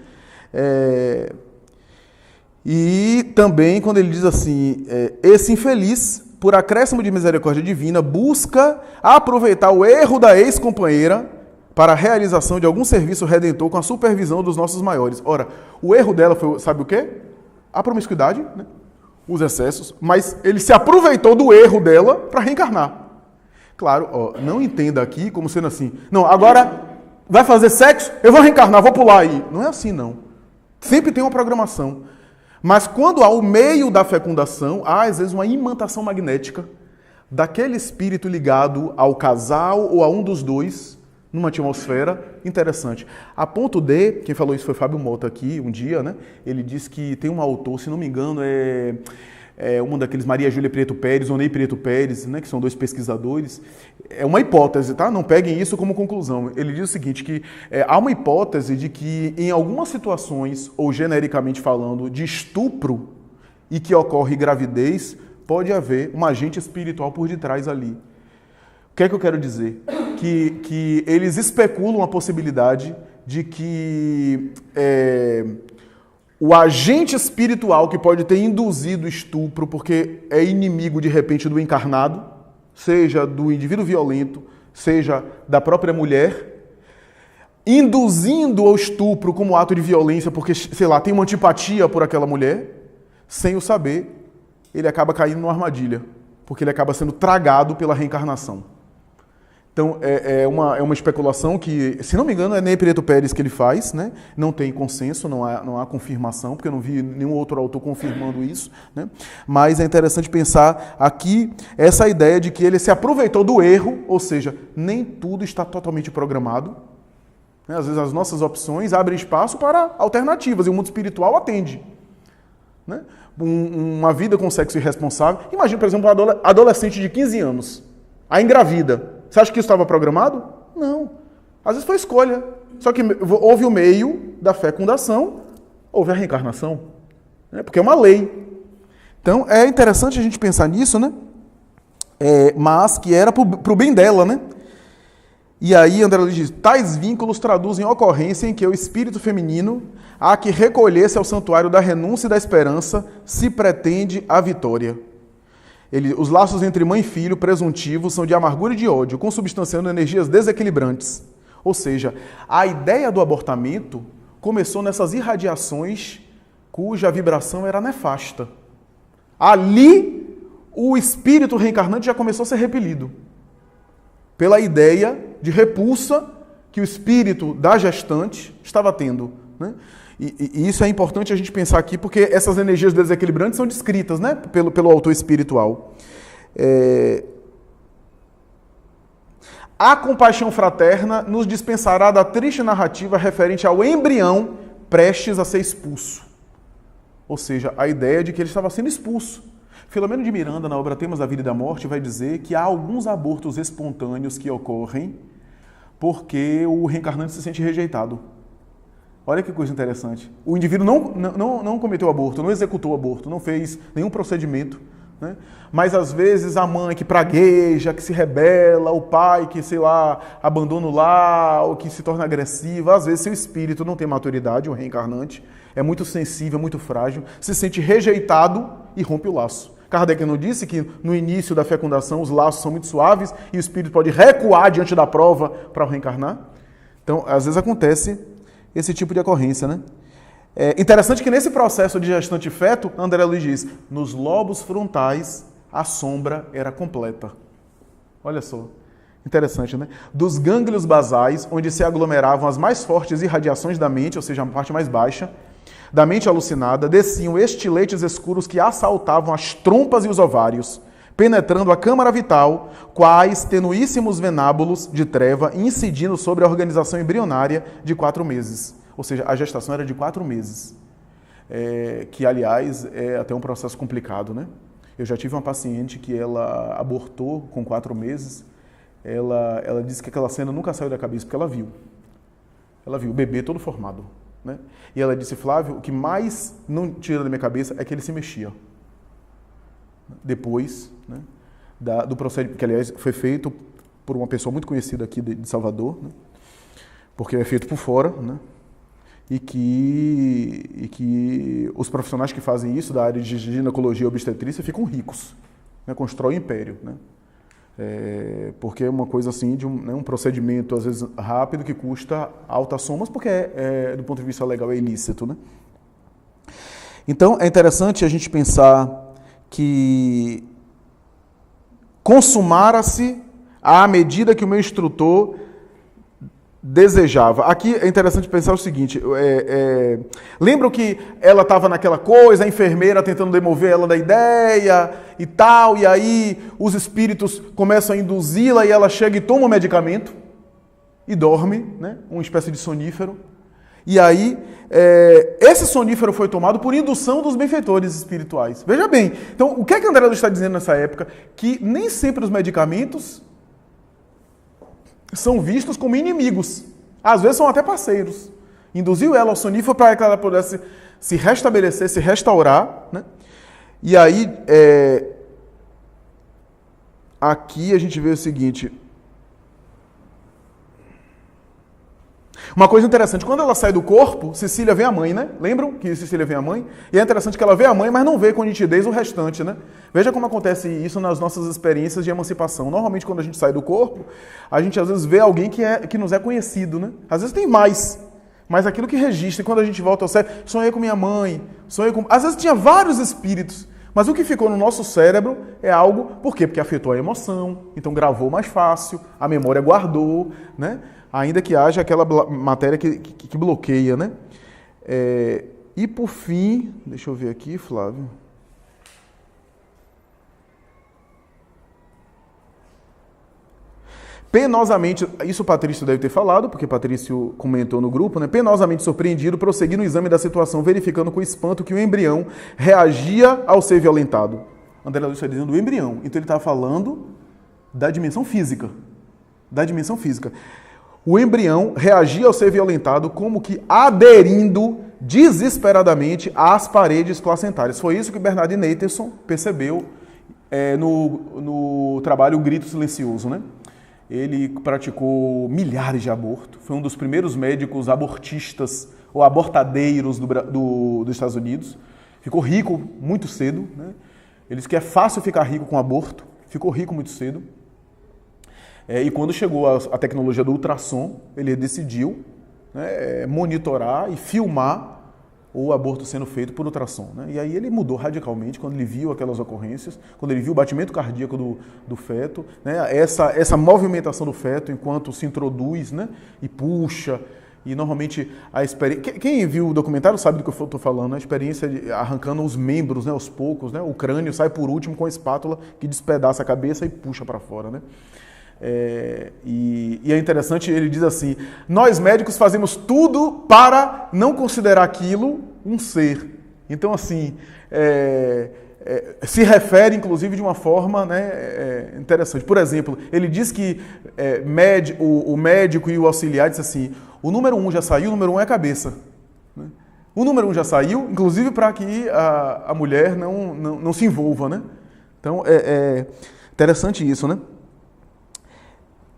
E também quando ele diz assim, esse infeliz, por acréscimo de misericórdia divina, busca aproveitar o erro da ex-companheira para a realização de algum serviço redentor com a supervisão dos nossos maiores. Ora, o erro dela foi, sabe o quê? A promiscuidade, né? Os excessos, mas ele se aproveitou do erro dela para reencarnar. Claro, não entenda aqui como sendo assim, não, agora vai fazer sexo, eu vou reencarnar, vou pular aí. Não é assim, não. Sempre tem uma programação. Mas quando há o meio da fecundação, há às vezes uma imantação magnética daquele espírito ligado ao casal ou a um dos dois, numa atmosfera interessante. A ponto de, quem falou isso foi Fábio Mota aqui um dia, né? Ele disse que tem um autor, se não me engano, um daqueles Maria Júlia Prieto Pérez, ou Ney Prieto Pérez, né? Que são dois pesquisadores. É uma hipótese, tá? Não peguem isso como conclusão. Ele diz o seguinte, que há uma hipótese de que em algumas situações, ou genericamente falando, de estupro, e que ocorre gravidez, pode haver um agente espiritual por detrás ali. O que é que eu quero dizer? Que eles especulam a possibilidade de que o agente espiritual que pode ter induzido o estupro, porque é inimigo, de repente, do encarnado, seja do indivíduo violento, seja da própria mulher, induzindo ao estupro como ato de violência, porque, sei lá, tem uma antipatia por aquela mulher, sem o saber, ele acaba caindo numa armadilha, porque ele acaba sendo tragado pela reencarnação. Então, é uma especulação que, se não me engano, é Ney Prieto Pérez que ele faz, né? Não tem consenso, não há confirmação, porque eu não vi nenhum outro autor confirmando isso, né? Mas é interessante pensar aqui essa ideia de que ele se aproveitou do erro, ou seja, nem tudo está totalmente programado, Né? Às vezes as nossas opções abrem espaço para alternativas, e o mundo espiritual atende. Né? Uma vida com sexo irresponsável. Imagina, por exemplo, um adolescente de 15 anos, a engravida. Você acha que isso estava programado? Não. Às vezes foi escolha. Só que houve o meio da fecundação, houve a reencarnação. Né? Porque é uma lei. Então, é interessante a gente pensar nisso, né? Mas que era para o bem dela, né? E aí, André Luiz diz, tais vínculos traduzem ocorrência em que o espírito feminino há que recolher-se ao santuário da renúncia e da esperança se pretende a vitória. Os laços entre mãe e filho, presuntivos, são de amargura e de ódio, consubstanciando energias desequilibrantes. Ou seja, a ideia do abortamento começou nessas irradiações cuja vibração era nefasta. Ali, o espírito reencarnante já começou a ser repelido pela ideia de repulsa que o espírito da gestante estava tendo. Né? E isso é importante a gente pensar aqui, porque essas energias desequilibrantes são descritas, né, pelo autor espiritual. A compaixão fraterna nos dispensará da triste narrativa referente ao embrião prestes a ser expulso. Ou seja, a ideia de que ele estava sendo expulso. Filomeno de Miranda, na obra Temas da Vida e da Morte, vai dizer que há alguns abortos espontâneos que ocorrem porque o reencarnante se sente rejeitado. Olha que coisa interessante. O indivíduo não cometeu aborto, não executou aborto, não fez nenhum procedimento. Né? Mas às vezes a mãe que pragueja, que se rebela, o pai que, sei lá, abandona o lar, ou que se torna agressivo, às vezes seu espírito não tem maturidade, o reencarnante, é muito sensível, muito frágil, se sente rejeitado e rompe o laço. Kardec não disse que no início da fecundação os laços são muito suaves e o espírito pode recuar diante da prova para reencarnar? Então, às vezes acontece esse tipo de ocorrência, né? É interessante que nesse processo de gestante feto, André Luiz diz, nos lobos frontais a sombra era completa. Olha só, interessante, né? Dos gânglios basais, onde se aglomeravam as mais fortes irradiações da mente, ou seja, a parte mais baixa, da mente alucinada, desciam estiletes escuros que assaltavam as trompas e os ovários, penetrando a câmara vital, quais tenuíssimos venábulos de treva incidindo sobre a organização embrionária de 4 meses. Ou seja, a gestação era de 4 meses, que, aliás, é até um processo complicado, né? Eu já tive uma paciente que ela abortou com 4 meses, ela disse que aquela cena nunca saiu da cabeça, porque ela viu o bebê todo formado. Né? E ela disse, Flávio, o que mais não tira da minha cabeça é que ele se mexia. Depois, né, do procedimento, que aliás foi feito por uma pessoa muito conhecida aqui de Salvador, né, porque é feito por fora, né, e que os profissionais que fazem isso da área de ginecologia e obstetrícia ficam ricos, né, constroem império, né, porque é uma coisa assim de um procedimento às vezes rápido que custa altas somas, porque do ponto de vista legal é ilícito, né? Então é interessante a gente pensar que consumara-se à medida que o meu instrutor desejava. Aqui é interessante pensar o seguinte, lembram que ela estava naquela coisa, a enfermeira tentando demover ela da ideia e tal, e aí os espíritos começam a induzi-la e ela chega e toma o medicamento e dorme, né? Uma espécie de sonífero. E aí, esse sonífero foi tomado por indução dos benfeitores espirituais. Veja bem, então o que é que André Luiz está dizendo nessa época? Que nem sempre os medicamentos são vistos como inimigos. Às vezes são até parceiros. Induziu ela ao sonífero para que ela pudesse se restabelecer, se restaurar. Né? E aí, aqui a gente vê o seguinte. Uma coisa interessante, quando ela sai do corpo, Cecília vê a mãe, né? Lembram que Cecília vê a mãe? E é interessante que ela vê a mãe, mas não vê com nitidez o restante, né? Veja como acontece isso nas nossas experiências de emancipação. Normalmente, quando a gente sai do corpo, a gente às vezes vê alguém que nos é conhecido, né? Às vezes tem mais, mas aquilo que registra. E quando a gente volta ao cérebro, sonhei com minha mãe, sonhei com... Às vezes tinha vários espíritos, mas o que ficou no nosso cérebro é algo... Por quê? Porque afetou a emoção, então gravou mais fácil, a memória guardou, né? Ainda que haja aquela matéria que bloqueia, né? E por fim, deixa eu ver aqui, Flávio. penosamente, isso o Patrício deve ter falado, porque Patrício comentou no grupo, né? Penosamente surpreendido, prossegui no exame da situação, verificando com espanto que o embrião reagia ao ser violentado. André Luiz está dizendo o embrião, então ele estava falando da dimensão física. Da dimensão física. O embrião reagia ao ser violentado como que aderindo desesperadamente às paredes placentárias. Foi isso que Bernard Nathanson percebeu no trabalho O Grito Silencioso, né? Ele praticou milhares de abortos, foi um dos primeiros médicos abortistas ou abortadeiros dos Estados Unidos. Ficou rico muito cedo, né? Ele disse que é fácil ficar rico com aborto, ficou rico muito cedo. E quando chegou a tecnologia do ultrassom, ele decidiu, né, monitorar e filmar o aborto sendo feito por ultrassom, né? E aí ele mudou radicalmente quando ele viu aquelas ocorrências, quando ele viu o batimento cardíaco do feto, né? Essa movimentação do feto enquanto se introduz, né, e puxa. E normalmente a experiência... Quem viu o documentário sabe do que eu estou falando, né? A experiência de arrancando os membros, né, aos poucos, né? O crânio sai por último com a espátula que despedaça a cabeça e puxa para fora, né? E é interessante, ele diz assim: nós médicos fazemos tudo para não considerar aquilo um ser. Então, assim, se refere, inclusive, de uma forma, né, interessante. Por exemplo, ele diz que o médico e o auxiliar diz assim: o número 1 já saiu, o número 1 é a cabeça. Né? O número 1 já saiu, inclusive para que a mulher não se envolva, né? Então, é interessante isso, né?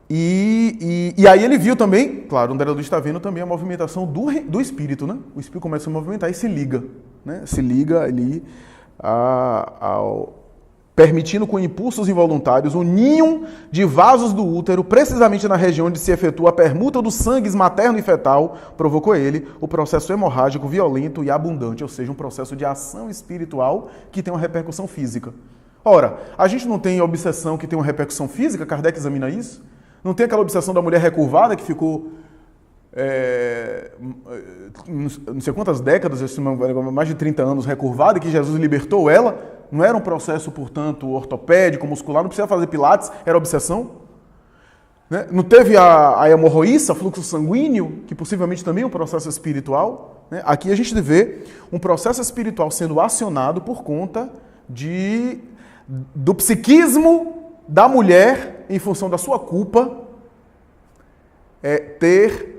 E aí ele viu também, claro, o André Luiz está vendo também a movimentação do espírito, né? O espírito começa a movimentar e se liga, né? Se liga ali permitindo com impulsos involuntários o ninho de vasos do útero, precisamente na região onde se efetua a permuta dos sangues materno e fetal, provocou ele o processo hemorrágico violento e abundante, ou seja, um processo de ação espiritual que tem uma repercussão física. Ora, a gente não tem obsessão que tem uma repercussão física? Kardec examina isso? Não tem aquela obsessão da mulher recurvada que ficou não sei quantas décadas, mais de 30 anos recurvada, e que Jesus libertou ela? Não era um processo, portanto, ortopédico, muscular, não precisa fazer pilates, era obsessão? Né? Não teve a hemorroíça, fluxo sanguíneo, que possivelmente também é um processo espiritual? Né? Aqui a gente vê um processo espiritual sendo acionado por conta do psiquismo da mulher, em função da sua culpa, ter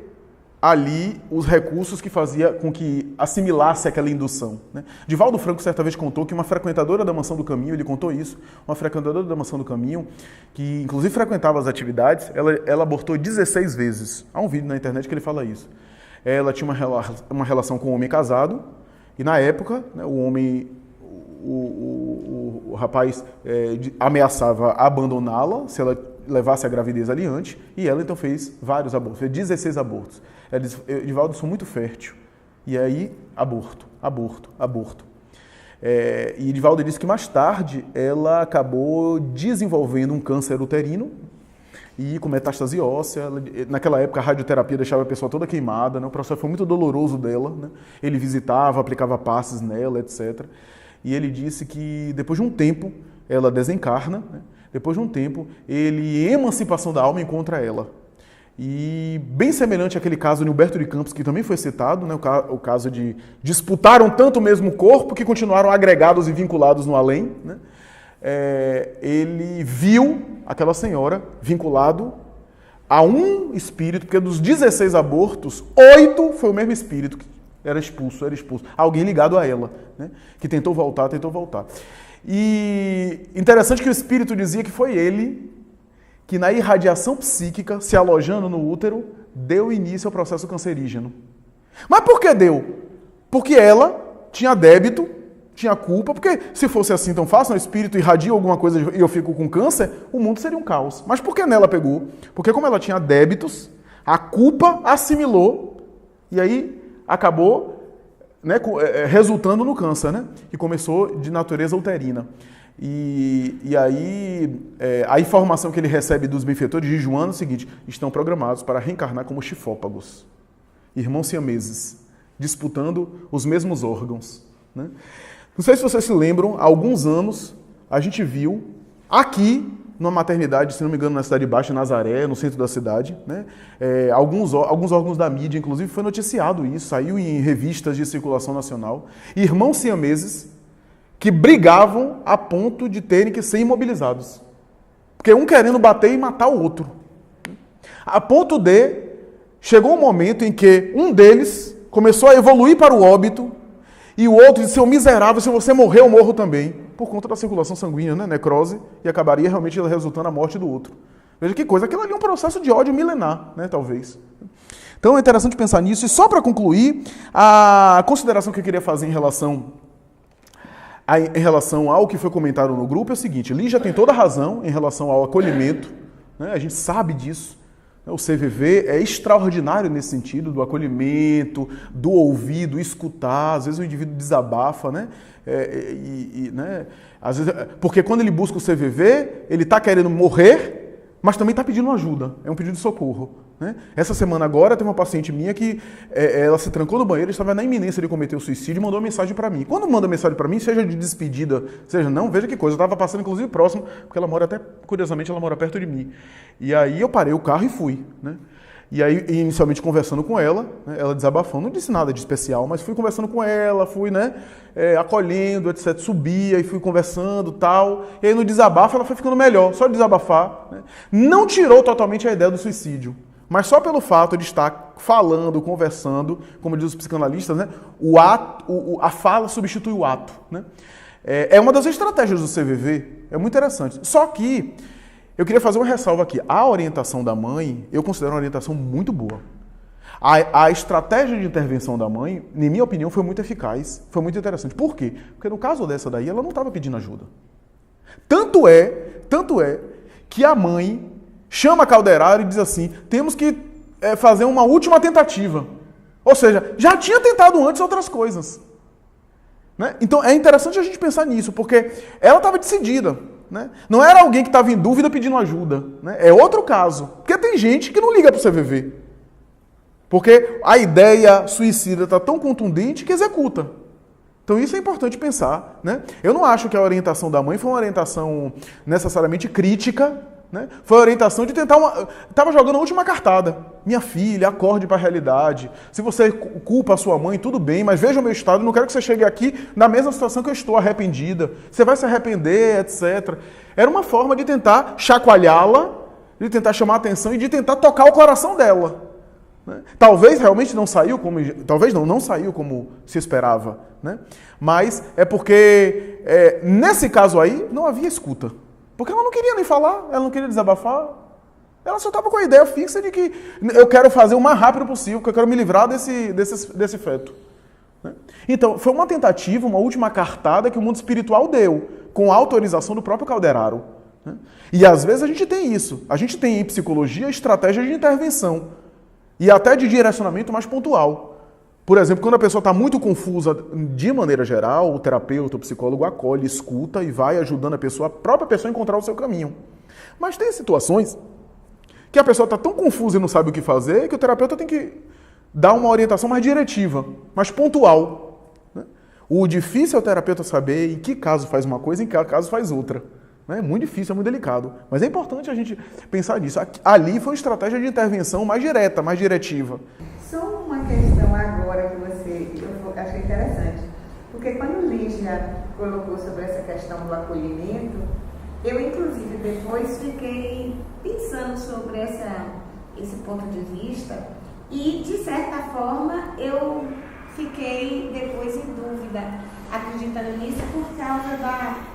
ali os recursos que fazia com que assimilasse aquela indução. Né? Divaldo Franco certa vez contou que uma frequentadora da Mansão do Caminho, ele contou isso, uma frequentadora da Mansão do Caminho, que inclusive frequentava as atividades, ela abortou 16 vezes. Há um vídeo na internet que ele fala isso. Ela tinha uma relação com um homem casado, e na época, né, o rapaz ameaçava abandoná-la se ela levasse a gravidez adiante, e ela então fez vários abortos, fez 16 abortos. Ela disse: Divaldo, sou muito fértil. E aí, aborto. E Divaldo disse que mais tarde ela acabou desenvolvendo um câncer uterino e com metástase óssea. Naquela época a radioterapia deixava a pessoa toda queimada, né? O processo foi muito doloroso dela, né? Ele visitava, aplicava passes nela, etc. E ele disse que depois de um tempo ela desencarna, né? Depois de um tempo ele, em emancipação da alma, encontra ela. E bem semelhante àquele caso de Humberto de Campos, que também foi citado, né? O caso de disputaram tanto o mesmo corpo que continuaram agregados e vinculados no além, né? Ele viu aquela senhora vinculado a um espírito, porque dos 16 abortos, 8 foi o mesmo espírito que era expulso. Alguém ligado a ela, né? Que tentou voltar. E interessante que o espírito dizia que foi ele que, na irradiação psíquica, se alojando no útero, deu início ao processo cancerígeno. Mas por que deu? Porque ela tinha débito, tinha culpa, porque se fosse assim tão fácil, o espírito irradia alguma coisa e eu fico com câncer, o mundo seria um caos. Mas por que nela pegou? Porque como ela tinha débitos, a culpa assimilou e aí acabou, né, resultando no câncer, né, que começou de natureza uterina. E aí a informação que ele recebe dos benfeitores de Joana é o seguinte: estão programados para reencarnar como chifópagos, irmãos siameses, disputando os mesmos órgãos. Né? Não sei se vocês se lembram, há alguns anos a gente viu aqui numa maternidade, se não me engano, na Cidade Baixa, em Nazaré, no centro da cidade, né? Alguns órgãos da mídia, inclusive, foi noticiado isso, saiu em revistas de circulação nacional. Irmãos siameses que brigavam a ponto de terem que ser imobilizados. Porque um querendo bater e matar o outro. A ponto de, chegou um momento em que um deles começou a evoluir para o óbito e o outro disse, seu miserável, se você morrer, eu morro também. Por conta da circulação sanguínea, né? Necrose, e acabaria realmente resultando na morte do outro. Veja que coisa, aquilo ali é um processo de ódio milenar, né? Talvez. Então é interessante pensar nisso. E só para concluir, a consideração que eu queria fazer em relação ao que foi comentado no grupo é o seguinte, Lígia tem toda a razão em relação ao acolhimento, né? A gente sabe disso. O CVV é extraordinário nesse sentido, do acolhimento, do ouvir, do escutar. Às vezes o indivíduo desabafa, né? Né? Às vezes, porque quando ele busca o CVV, ele está querendo morrer, mas também está pedindo ajuda. É um pedido de socorro. Né? Essa semana agora, teve uma paciente minha que ela se trancou no banheiro, estava na iminência de cometer o suicídio e mandou uma mensagem para mim. Quando manda mensagem para mim, seja de despedida, seja não, veja que coisa. Eu estava passando, inclusive, próximo, porque ela mora até, curiosamente, ela mora perto de mim. E aí eu parei o carro e fui. Né? E aí, inicialmente, conversando com ela, né, ela desabafando, não disse nada de especial, mas fui conversando com ela, fui, né, acolhendo, etc. Subia e fui conversando, tal. E aí, no desabafo, ela foi ficando melhor, só de desabafar. Né? Não tirou totalmente a ideia do suicídio. Mas só pelo fato de estar falando, conversando, como diz os psicanalistas, né, a fala substitui o ato. Né? É uma das estratégias do CVV, é muito interessante. Só que eu queria fazer uma ressalva aqui. A orientação da mãe, eu considero uma orientação muito boa. A estratégia de intervenção da mãe, em minha opinião, foi muito eficaz, foi muito interessante. Por quê? Porque no caso dessa daí, ela não estava pedindo ajuda. Tanto é que a mãe chama Calderaro e diz assim, temos que fazer uma última tentativa. Ou seja, já tinha tentado antes outras coisas. Né? Então é interessante a gente pensar nisso, porque ela estava decidida. Né? Não era alguém que estava em dúvida pedindo ajuda. Né? É outro caso. Porque tem gente que não liga para o CVV. Porque a ideia suicida está tão contundente que executa. Então isso é importante pensar. Né? Eu não acho que a orientação da mãe foi uma orientação necessariamente crítica. Né? Foi a orientação de tentar Estava jogando a última cartada. Minha filha, acorde para a realidade. Se você culpa a sua mãe, tudo bem, mas veja o meu estado, não quero que você chegue aqui na mesma situação que eu estou, arrependida. Você vai se arrepender, etc. Era uma forma de tentar chacoalhá-la, de tentar chamar a atenção e de tentar tocar o coração dela. Né? Talvez realmente não saiu como... Talvez não saiu como se esperava. Né? Mas é porque, nesse caso aí, não havia escuta. Porque ela não queria nem falar, ela não queria desabafar. Ela só estava com a ideia fixa de que eu quero fazer o mais rápido possível, que eu quero me livrar desse feto. Né? Então, foi uma tentativa, uma última cartada que o mundo espiritual deu, com a autorização do próprio Calderaro. Né? E às vezes a gente tem isso. A gente tem em psicologia estratégia de intervenção e até de direcionamento mais pontual. Por exemplo, quando a pessoa está muito confusa, de maneira geral, o terapeuta, o psicólogo acolhe, escuta e vai ajudando a própria pessoa a encontrar o seu caminho. Mas tem situações que a pessoa está tão confusa e não sabe o que fazer que o terapeuta tem que dar uma orientação mais diretiva, mais pontual. Né? O difícil é o terapeuta saber em que caso faz uma coisa e em que caso faz outra. É muito difícil, é muito delicado. Mas é importante a gente pensar nisso. Ali foi uma estratégia de intervenção mais direta, mais diretiva. Só uma questão agora que eu achei interessante. Porque quando o Lígia colocou sobre essa questão do acolhimento, eu, inclusive, depois fiquei pensando sobre esse ponto de vista e, de certa forma, eu fiquei depois em dúvida, acreditando nisso por causa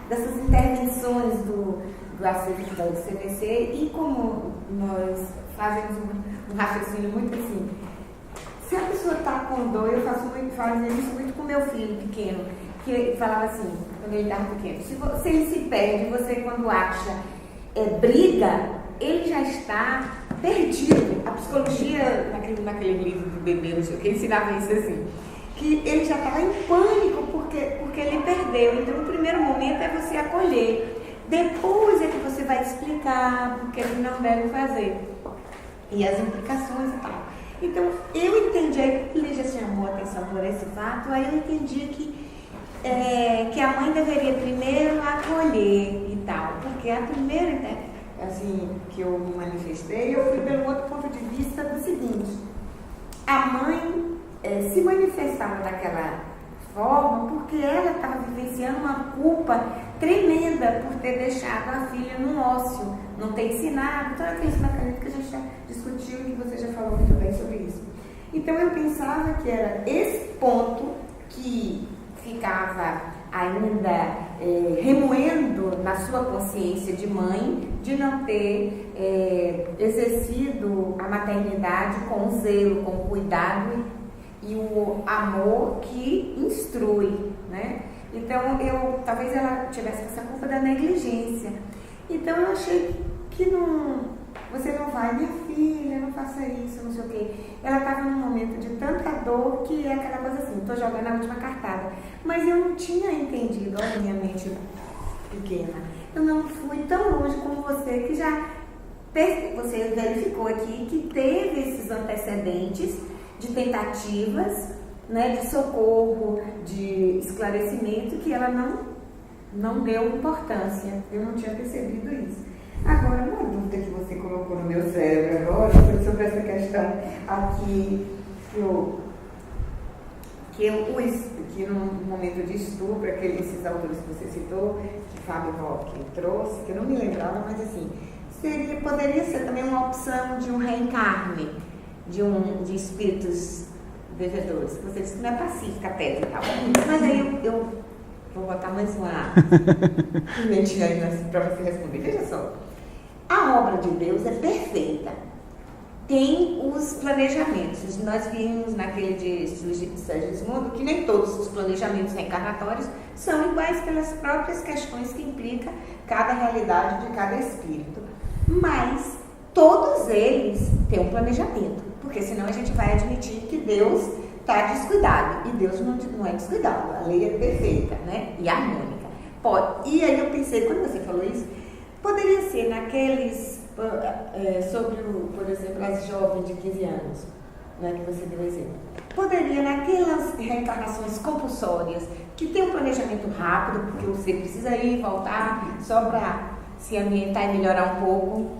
dessas intervenções do CVC e como nós fazemos um raciocínio muito assim. Se a pessoa está com dor, eu fazia isso muito com meu filho pequeno, que ele falava assim, quando ele estava pequeno, se ele se perde, você quando acha briga, ele já está perdido. A psicologia, naquele livro do bebê, não sei o que, ensinava isso assim, que ele já estava em pânico porque ele perdeu. Então, o primeiro momento é você acolher, depois é que você vai explicar porque ele não deve fazer, e as implicações e tal. Então, eu entendi, aí ele já chamou a atenção por esse fato, aí eu entendi que a mãe deveria primeiro acolher e tal, porque a primeira assim, que eu me manifestei, eu fui pelo outro ponto de vista do seguinte: a mãe se manifestava daquela forma porque ela estava vivenciando uma culpa tremenda por ter deixado a filha no ócio, não ter ensinado, então aqueles mecanismos que a gente já discutiu e que você já falou muito bem sobre isso. Então eu pensava que era esse ponto que ficava ainda remoendo na sua consciência de mãe, de não ter exercido a maternidade com zelo, com cuidado e o amor que instrui, né? Então, talvez ela tivesse essa culpa da negligência. Então, eu achei que você não vai, minha filha, não faça isso, não sei o quê. Ela estava num momento de tanta dor que é aquela coisa assim, estou jogando a última cartada. Mas eu não tinha entendido, olha a minha mente pequena. Eu não fui tão longe como você, que você verificou aqui que teve esses antecedentes de tentativas, né, de socorro, de esclarecimento, que ela não deu importância. Eu não tinha percebido isso. Agora, uma dúvida que você colocou no meu cérebro agora foi sobre essa questão aqui, que no momento de estupro, esses autores que você citou, que Fábio Roque trouxe, que eu não me lembrava, mas assim, poderia ser também uma opção de um reencarne, de espíritos devedores. Você disse que não é pacífica a tese e tal. Mas aí eu vou botar mais uma pimentinha aí para você responder. Veja só, a obra de Deus é perfeita. Tem os planejamentos. Nós vimos naquele de Sigismundo que nem todos os planejamentos reencarnatórios são iguais pelas próprias questões que implica cada realidade de cada espírito. Mas todos eles têm um planejamento, porque senão a gente vai admitir que Deus está descuidado. E Deus não é descuidado, a lei é perfeita, né? E harmônica. E aí eu pensei, quando você falou isso, poderia ser naqueles, sobre, por exemplo, as jovens de 15 anos, né, que você deu exemplo. Poderia, naquelas reencarnações compulsórias, que tem um planejamento rápido, porque você precisa ir, voltar, só para se ambientar e melhorar um pouco.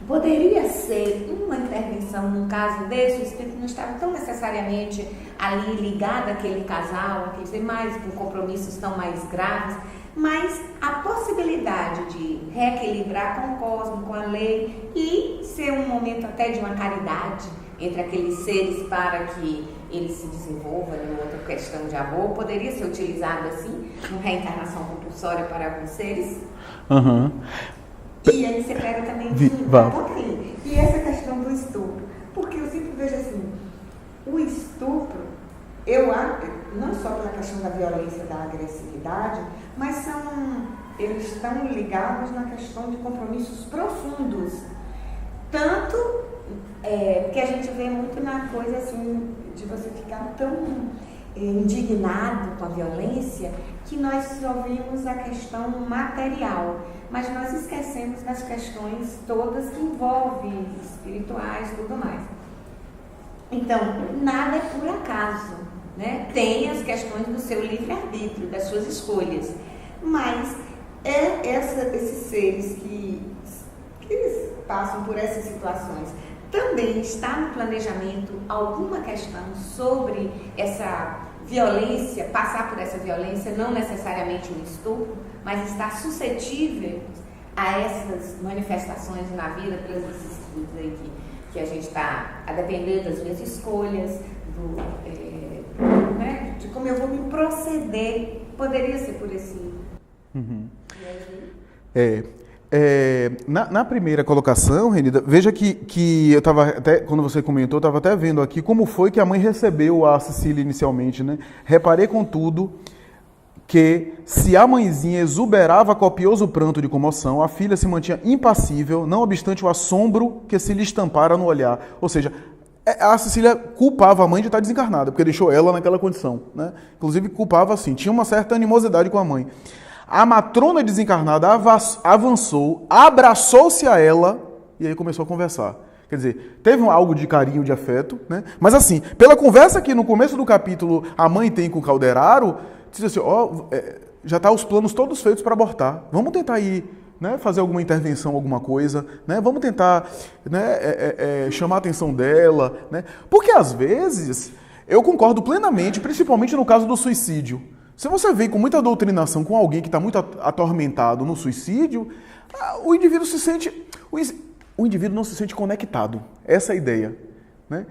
Poderia ser uma intervenção num caso desse, o espírito não estava tão necessariamente ali ligado àquele casal, àqueles demais, com compromissos tão mais graves, mas a possibilidade de reequilibrar com o cosmos, com a lei, e ser um momento até de uma caridade entre aqueles seres para que eles se desenvolvam em outra questão de amor, poderia ser utilizado assim, uma reencarnação compulsória para alguns seres? Uhum. E aí você pega também e essa questão do estupro, porque eu sempre vejo assim, o estupro, não só pela questão da violência, da agressividade, mas eles estão ligados na questão de compromissos profundos, tanto que a gente vê muito na coisa assim, de você ficar tão indignado com a violência, que nós só vimos a questão material, mas nós esquecemos das questões todas que envolvem espirituais e tudo mais. Então, nada é por acaso, né? Tem as questões do seu livre-arbítrio, das suas escolhas, mas esses seres que eles passam por essas situações, também está no planejamento alguma questão sobre essa violência, passar por essa violência, não necessariamente um estupro, mas está suscetível a essas manifestações na vida, pelas vicissitudes aí que a gente está a depender das minhas escolhas, né, de como eu vou me proceder. Poderia ser por esse... Uhum. Na primeira colocação, Renida, veja que eu estava até, quando você comentou, eu estava até vendo aqui como foi que a mãe recebeu a Cecília inicialmente, né? Reparei, contudo, que se a mãezinha exuberava copioso pranto de comoção, a filha se mantinha impassível, não obstante o assombro que se lhe estampara no olhar. Ou seja, a Cecília culpava a mãe de estar desencarnada, porque deixou ela naquela condição, né? Inclusive culpava assim, tinha uma certa animosidade com a mãe. A matrona desencarnada avançou, abraçou-se a ela e aí começou a conversar. Quer dizer, teve algo de carinho, de afeto, né? Mas assim, pela conversa que no começo do capítulo a mãe tem com o Calderaro, disse assim, já tá os planos todos feitos para abortar. Vamos tentar ir né, fazer alguma intervenção, alguma coisa, né, vamos tentar, né, chamar a atenção dela, né, porque às vezes eu concordo plenamente, principalmente no caso do suicídio. Se você vem com muita doutrinação com alguém que está muito atormentado no suicídio, o indivíduo o indivíduo não se sente conectado. Essa é a ideia, né?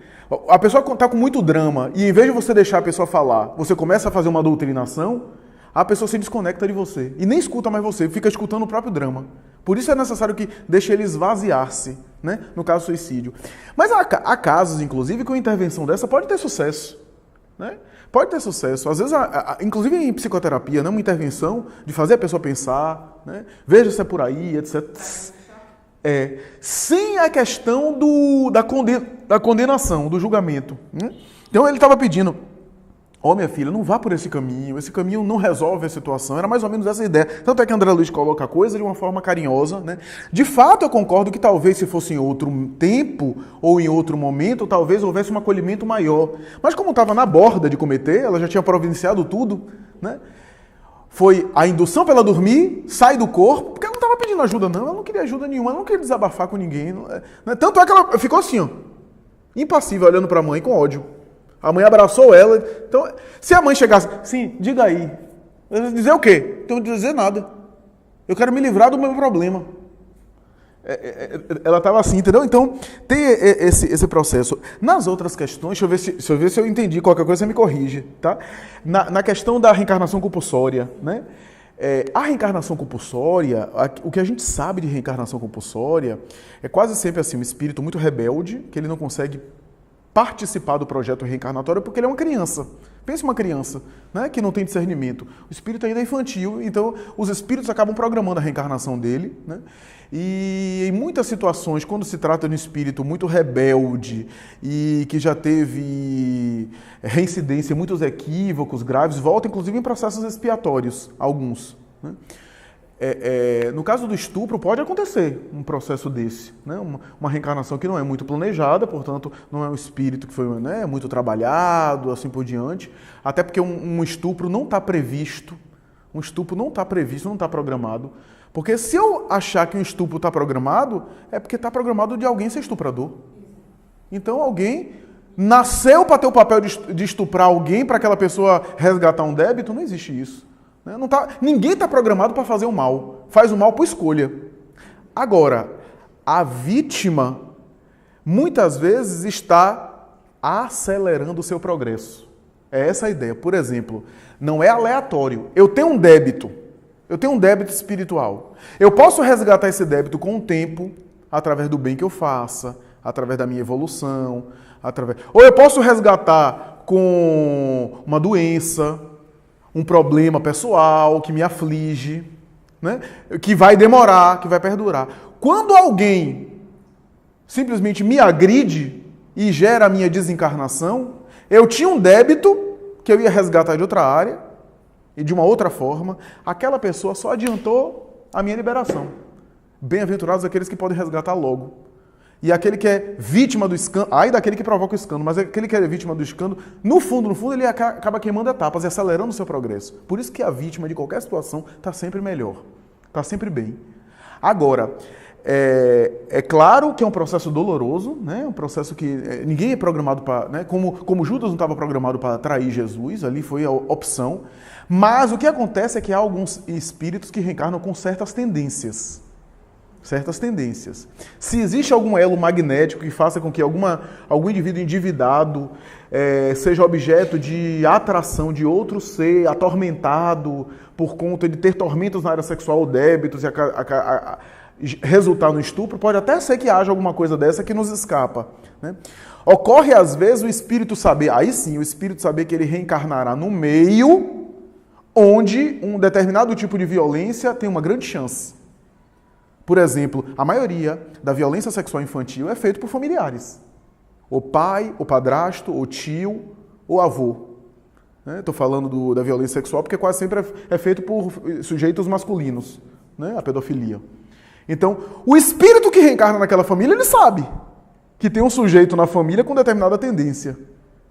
A pessoa está com muito drama e em vez de você deixar a pessoa falar, você começa a fazer uma doutrinação, a pessoa se desconecta de você e nem escuta mais você, fica escutando o próprio drama. Por isso é necessário que deixe ele esvaziar-se, né? No caso do suicídio. Mas há casos, inclusive, que uma intervenção dessa pode ter sucesso, né? Pode ter sucesso. Às vezes, inclusive em psicoterapia, né? Uma intervenção de fazer a pessoa pensar, né? Veja se é por aí, etc. Sem a questão da condenação, do julgamento, né? Então ele estava pedindo, minha filha, não vá por esse caminho não resolve a situação. Era mais ou menos essa a ideia. Tanto é que André Luiz coloca a coisa de uma forma carinhosa, né? De fato, eu concordo que talvez se fosse em outro tempo ou em outro momento, talvez houvesse um acolhimento maior. Mas como estava na borda de cometer, ela já tinha providenciado tudo, né? Foi a indução para ela dormir, sai do corpo, porque ela não estava pedindo ajuda não, ela não queria ajuda nenhuma, ela não queria desabafar com ninguém. Né? Tanto é que ela ficou assim, ó, impassível, olhando para a mãe com ódio. A mãe abraçou ela. Então, se a mãe chegasse, sim, diga aí. Eu ia dizer o quê? Não tenho que dizer nada. Eu quero me livrar do meu problema. Ela estava assim, entendeu? Então, tem esse processo. Nas outras questões, deixa eu ver se eu entendi qualquer coisa, você me corrige, tá? Na questão da reencarnação compulsória, né? A reencarnação compulsória, o que a gente sabe de reencarnação compulsória é quase sempre assim, um espírito muito rebelde, que ele não consegue participar do projeto reencarnatório porque ele é uma criança. Pense uma criança, né, que não tem discernimento. O espírito ainda é infantil, então os espíritos acabam programando a reencarnação dele, né? E em muitas situações, quando se trata de um espírito muito rebelde e que já teve reincidência em muitos equívocos graves, volta inclusive em processos expiatórios, alguns, né? No caso do estupro, pode acontecer um processo desse, né? Uma reencarnação que não é muito planejada, portanto, não é um espírito que foi, né, muito trabalhado, assim por diante, até porque um estupro não está previsto, não está programado, porque se eu achar que um estupro está programado, é porque está programado de alguém ser estuprador. Então, alguém nasceu para ter o papel de estuprar alguém, para aquela pessoa resgatar um débito, não existe isso. Ninguém está programado para fazer o mal. Faz o mal por escolha. Agora, a vítima, muitas vezes, está acelerando o seu progresso. É essa a ideia. Por exemplo, não é aleatório. Eu tenho um débito espiritual. Eu posso resgatar esse débito com o tempo, através do bem que eu faça, através da minha evolução, ou eu posso resgatar com uma doença, um problema pessoal que me aflige, né? Que vai demorar, que vai perdurar. Quando alguém simplesmente me agride e gera a minha desencarnação, eu tinha um débito que eu ia resgatar de outra área e de uma outra forma, aquela pessoa só adiantou a minha liberação. Bem-aventurados aqueles que podem resgatar logo. E aquele que é vítima do escândalo, ai daquele que provoca o escândalo, mas aquele que é vítima do escândalo, no fundo, ele acaba queimando etapas e acelerando o seu progresso. Por isso que a vítima de qualquer situação está sempre melhor, está sempre bem. Agora, é claro que é um processo doloroso, né? Um processo que ninguém é programado para, né? Como Judas não estava programado para trair Jesus, ali foi a opção. Mas o que acontece é que há alguns espíritos que reencarnam com certas tendências. Se existe algum elo magnético que faça com que algum indivíduo endividado seja objeto de atração de outro ser atormentado por conta de ter tormentos na área sexual ou débitos e resultar no estupro, pode até ser que haja alguma coisa dessa que nos escapa, né? Ocorre às vezes o espírito saber, aí sim, o espírito saber que ele reencarnará no meio onde um determinado tipo de violência tem uma grande chance. Por exemplo, a maioria da violência sexual infantil é feita por familiares. O pai, o padrasto, o tio, o avô. Estou falando da violência sexual porque quase sempre é feito por sujeitos masculinos, né? A pedofilia. Então, o espírito que reencarna naquela família, ele sabe que tem um sujeito na família com determinada tendência.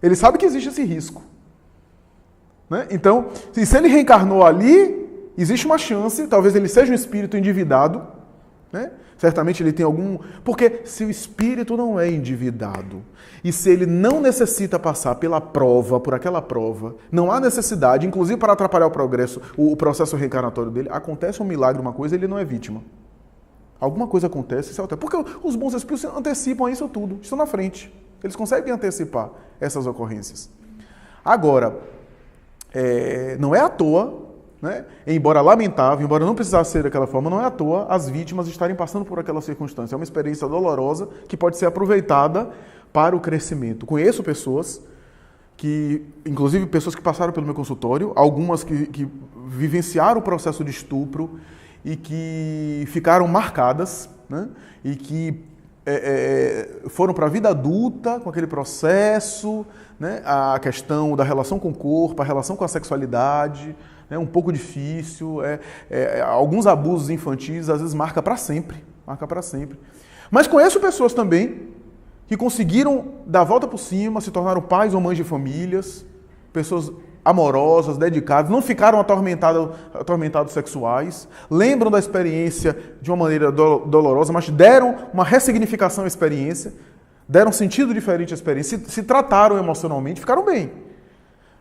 Ele sabe que existe esse risco, né? Então, se ele reencarnou ali, existe uma chance, talvez ele seja um espírito endividado, né? Certamente ele tem algum... Porque se o espírito não é endividado, e se ele não necessita passar pela prova, por aquela prova, não há necessidade, inclusive para atrapalhar o progresso, o processo reencarnatório dele, acontece um milagre, uma coisa, ele não é vítima. Alguma coisa acontece, isso altera. Porque os bons espíritos antecipam isso tudo, estão na frente. Eles conseguem antecipar essas ocorrências. Agora, não é à toa, né? Embora lamentável, embora não precisasse ser daquela forma, não é à toa as vítimas estarem passando por aquela circunstância. É uma experiência dolorosa que pode ser aproveitada para o crescimento. Conheço pessoas inclusive pessoas que passaram pelo meu consultório, algumas que vivenciaram o processo de estupro e que ficaram marcadas, né? E que foram para a vida adulta com aquele processo, né? A questão da relação com o corpo, a relação com a sexualidade, né? Um pouco difícil, alguns abusos infantis às vezes marca para sempre. Mas conheço pessoas também que conseguiram dar a volta por cima, se tornaram pais ou mães de famílias, pessoas amorosas, dedicadas, não ficaram atormentados sexuais, lembram da experiência de uma maneira dolorosa, mas deram uma ressignificação à experiência, deram um sentido diferente à experiência, se trataram emocionalmente, ficaram bem.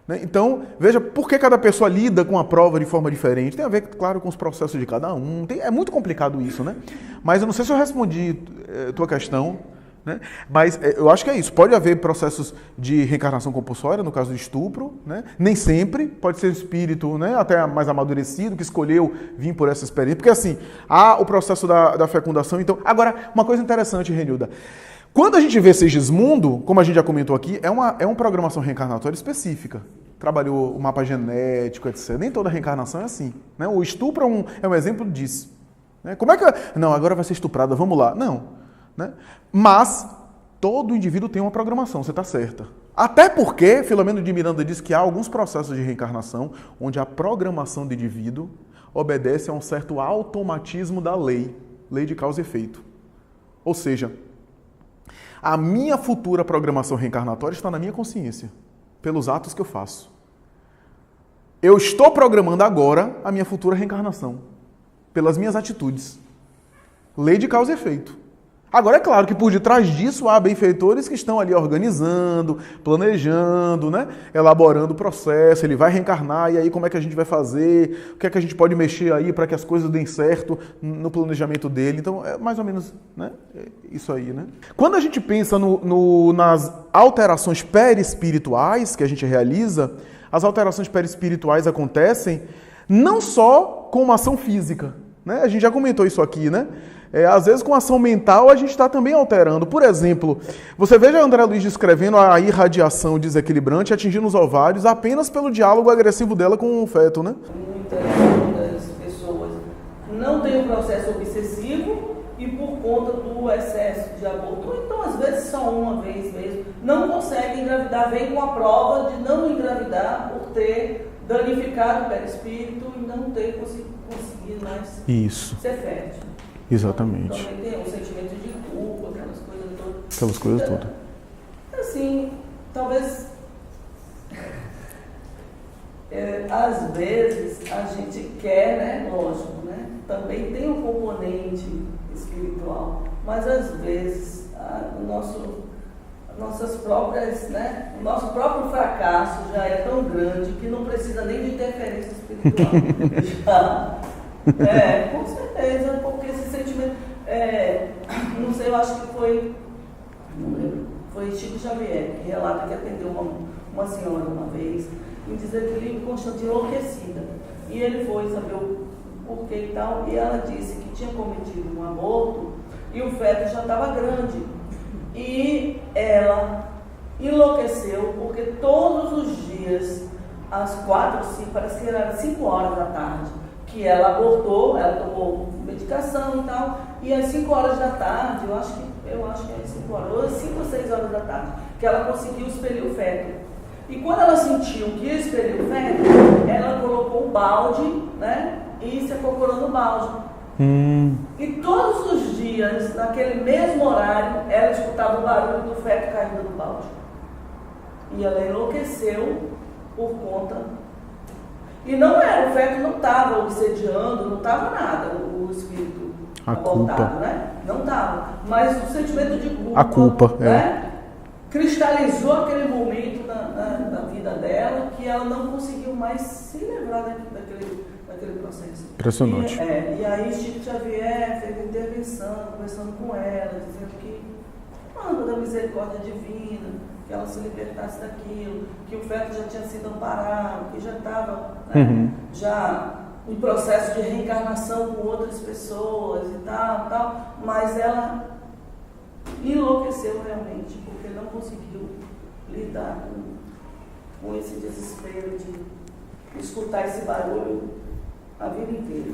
Né? Então, veja por que cada pessoa lida com a prova de forma diferente. Tem a ver, claro, com os processos de cada um. É muito complicado isso, né? Mas eu não sei se eu respondi a tua questão. Né? Mas eu acho que é isso. Pode haver processos de reencarnação compulsória, no caso do estupro, né? Nem sempre. Pode ser um espírito, né, até mais amadurecido, que escolheu vir por essa experiência. Porque assim, há o processo da fecundação. Então, agora, uma coisa interessante, Renilda. Quando a gente vê Segismundo, como a gente já comentou aqui, é uma programação reencarnatória específica. Trabalhou o mapa genético, etc. Nem toda reencarnação é assim. Né? O estupro é um exemplo disso. Né? Como é que... Não, agora vai ser estuprada, vamos lá. Não. Né? Mas todo indivíduo tem uma programação, você está certa. Até porque, Filomeno de Miranda diz que há alguns processos de reencarnação onde a programação do indivíduo obedece a um certo automatismo da lei de causa e efeito. Ou seja, a minha futura programação reencarnatória está na minha consciência, pelos atos que eu faço. Eu estou programando agora a minha futura reencarnação, pelas minhas atitudes. Lei de causa e efeito. Agora, é claro que por detrás disso há benfeitores que estão ali organizando, planejando, né? Elaborando o processo, ele vai reencarnar, e aí como é que a gente vai fazer, o que é que a gente pode mexer aí para que as coisas deem certo no planejamento dele. Então, é mais ou menos, né? Isso aí, né? Quando a gente pensa nas alterações perispirituais que a gente realiza, as alterações perispirituais acontecem não só com uma ação física, né? A gente já comentou isso aqui, né? Às vezes com ação mental a gente está também alterando. Por exemplo, você veja André Luiz descrevendo a irradiação desequilibrante atingindo os ovários apenas pelo diálogo agressivo dela com o feto, né? Muitas pessoas não têm um processo obsessivo e por conta do excesso de aborto, ou então às vezes só uma vez mesmo, não conseguem engravidar, vem com a prova de não engravidar por ter danificado o perispírito e não ter conseguido mais ser fértil. Exatamente. Também tem um sentimento de culpa, aquelas coisas todas. Assim, talvez às vezes a gente quer, né? Lógico, né? Também tem um componente espiritual, mas às vezes nossas próprias, né? O nosso próprio fracasso já é tão grande que não precisa nem de interferência espiritual. Com certeza, porque esse sentimento, não sei, eu acho que foi Chico Xavier que relata que atendeu uma senhora uma vez em desequilíbrio constante, enlouquecida. E ele foi saber o porquê e tal, e ela disse que tinha cometido um aborto e o feto já estava grande. E ela enlouqueceu porque todos os dias, às 4, 5, parece que era 5 horas da tarde, que ela abortou, ela tomou medicação e tal, e às 5 horas da tarde, eu acho que é 5 horas, ou 5 ou 6 horas da tarde, que ela conseguiu expelir o feto. E quando ela sentiu que ia expelir o feto, ela colocou um balde, né, e se acocorou no balde. E todos os dias, naquele mesmo horário, ela escutava o barulho do feto caindo no balde. E ela enlouqueceu por conta. E não era, o feto não estava obsediando, não estava nada, o espírito abortado, né? Não estava. Mas o sentimento de culpa, a culpa, né? Cristalizou aquele momento na vida dela que ela não conseguiu mais se livrar daquele processo. Impressionante. E aí Chico Xavier fez intervenção, conversando com ela, dizendo que manda da misericórdia divina, que ela se libertasse daquilo, que o feto já tinha sido amparado, que já estava já em processo de reencarnação com outras pessoas e tal, mas ela enlouqueceu realmente, porque não conseguiu lidar com esse desespero de escutar esse barulho a vida inteira.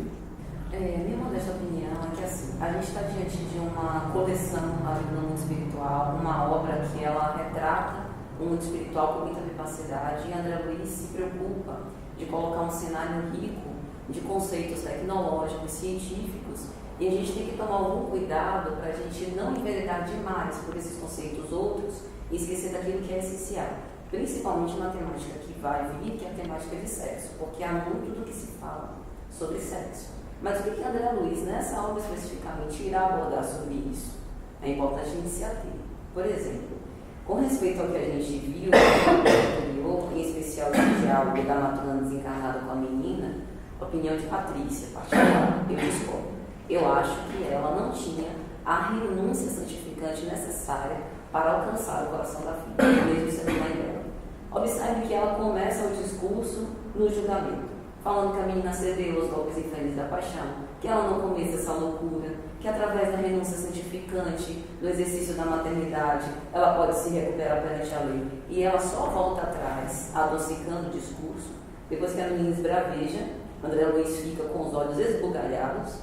Minha modesta opinião é que assim, a gente está diante de uma coleção A Vida no Mundo Espiritual, uma obra que ela retrata o mundo espiritual com muita vivacidade, e André Luiz se preocupa de colocar um cenário rico de conceitos tecnológicos, científicos, e a gente tem que tomar algum cuidado para a gente não enveredar demais por esses conceitos outros e esquecer daquilo que é essencial, principalmente na temática que vai vir, que é a temática de sexo, porque há muito do que se fala sobre sexo. Mas o que André Luiz, nessa obra especificamente, irá abordar sobre isso? É importante a gente se ater. Por exemplo, com respeito ao que a gente viu no anterior, em especial o diálogo da Matrona desencarnada com a menina, a opinião de Patrícia, particular, eu discordo. Eu acho que ela não tinha a renúncia santificante necessária para alcançar o coração da filha, mesmo sendo mãe dela. Observe que ela começa o discurso no julgamento, falando que a menina cedeu aos golpes infernais da paixão, que ela não comece essa loucura, que através da renúncia santificante, do exercício da maternidade, ela pode se recuperar perante a lei. E ela só volta atrás, adocicando o discurso, depois que a menina esbraveja. André Luiz fica com os olhos esbugalhados,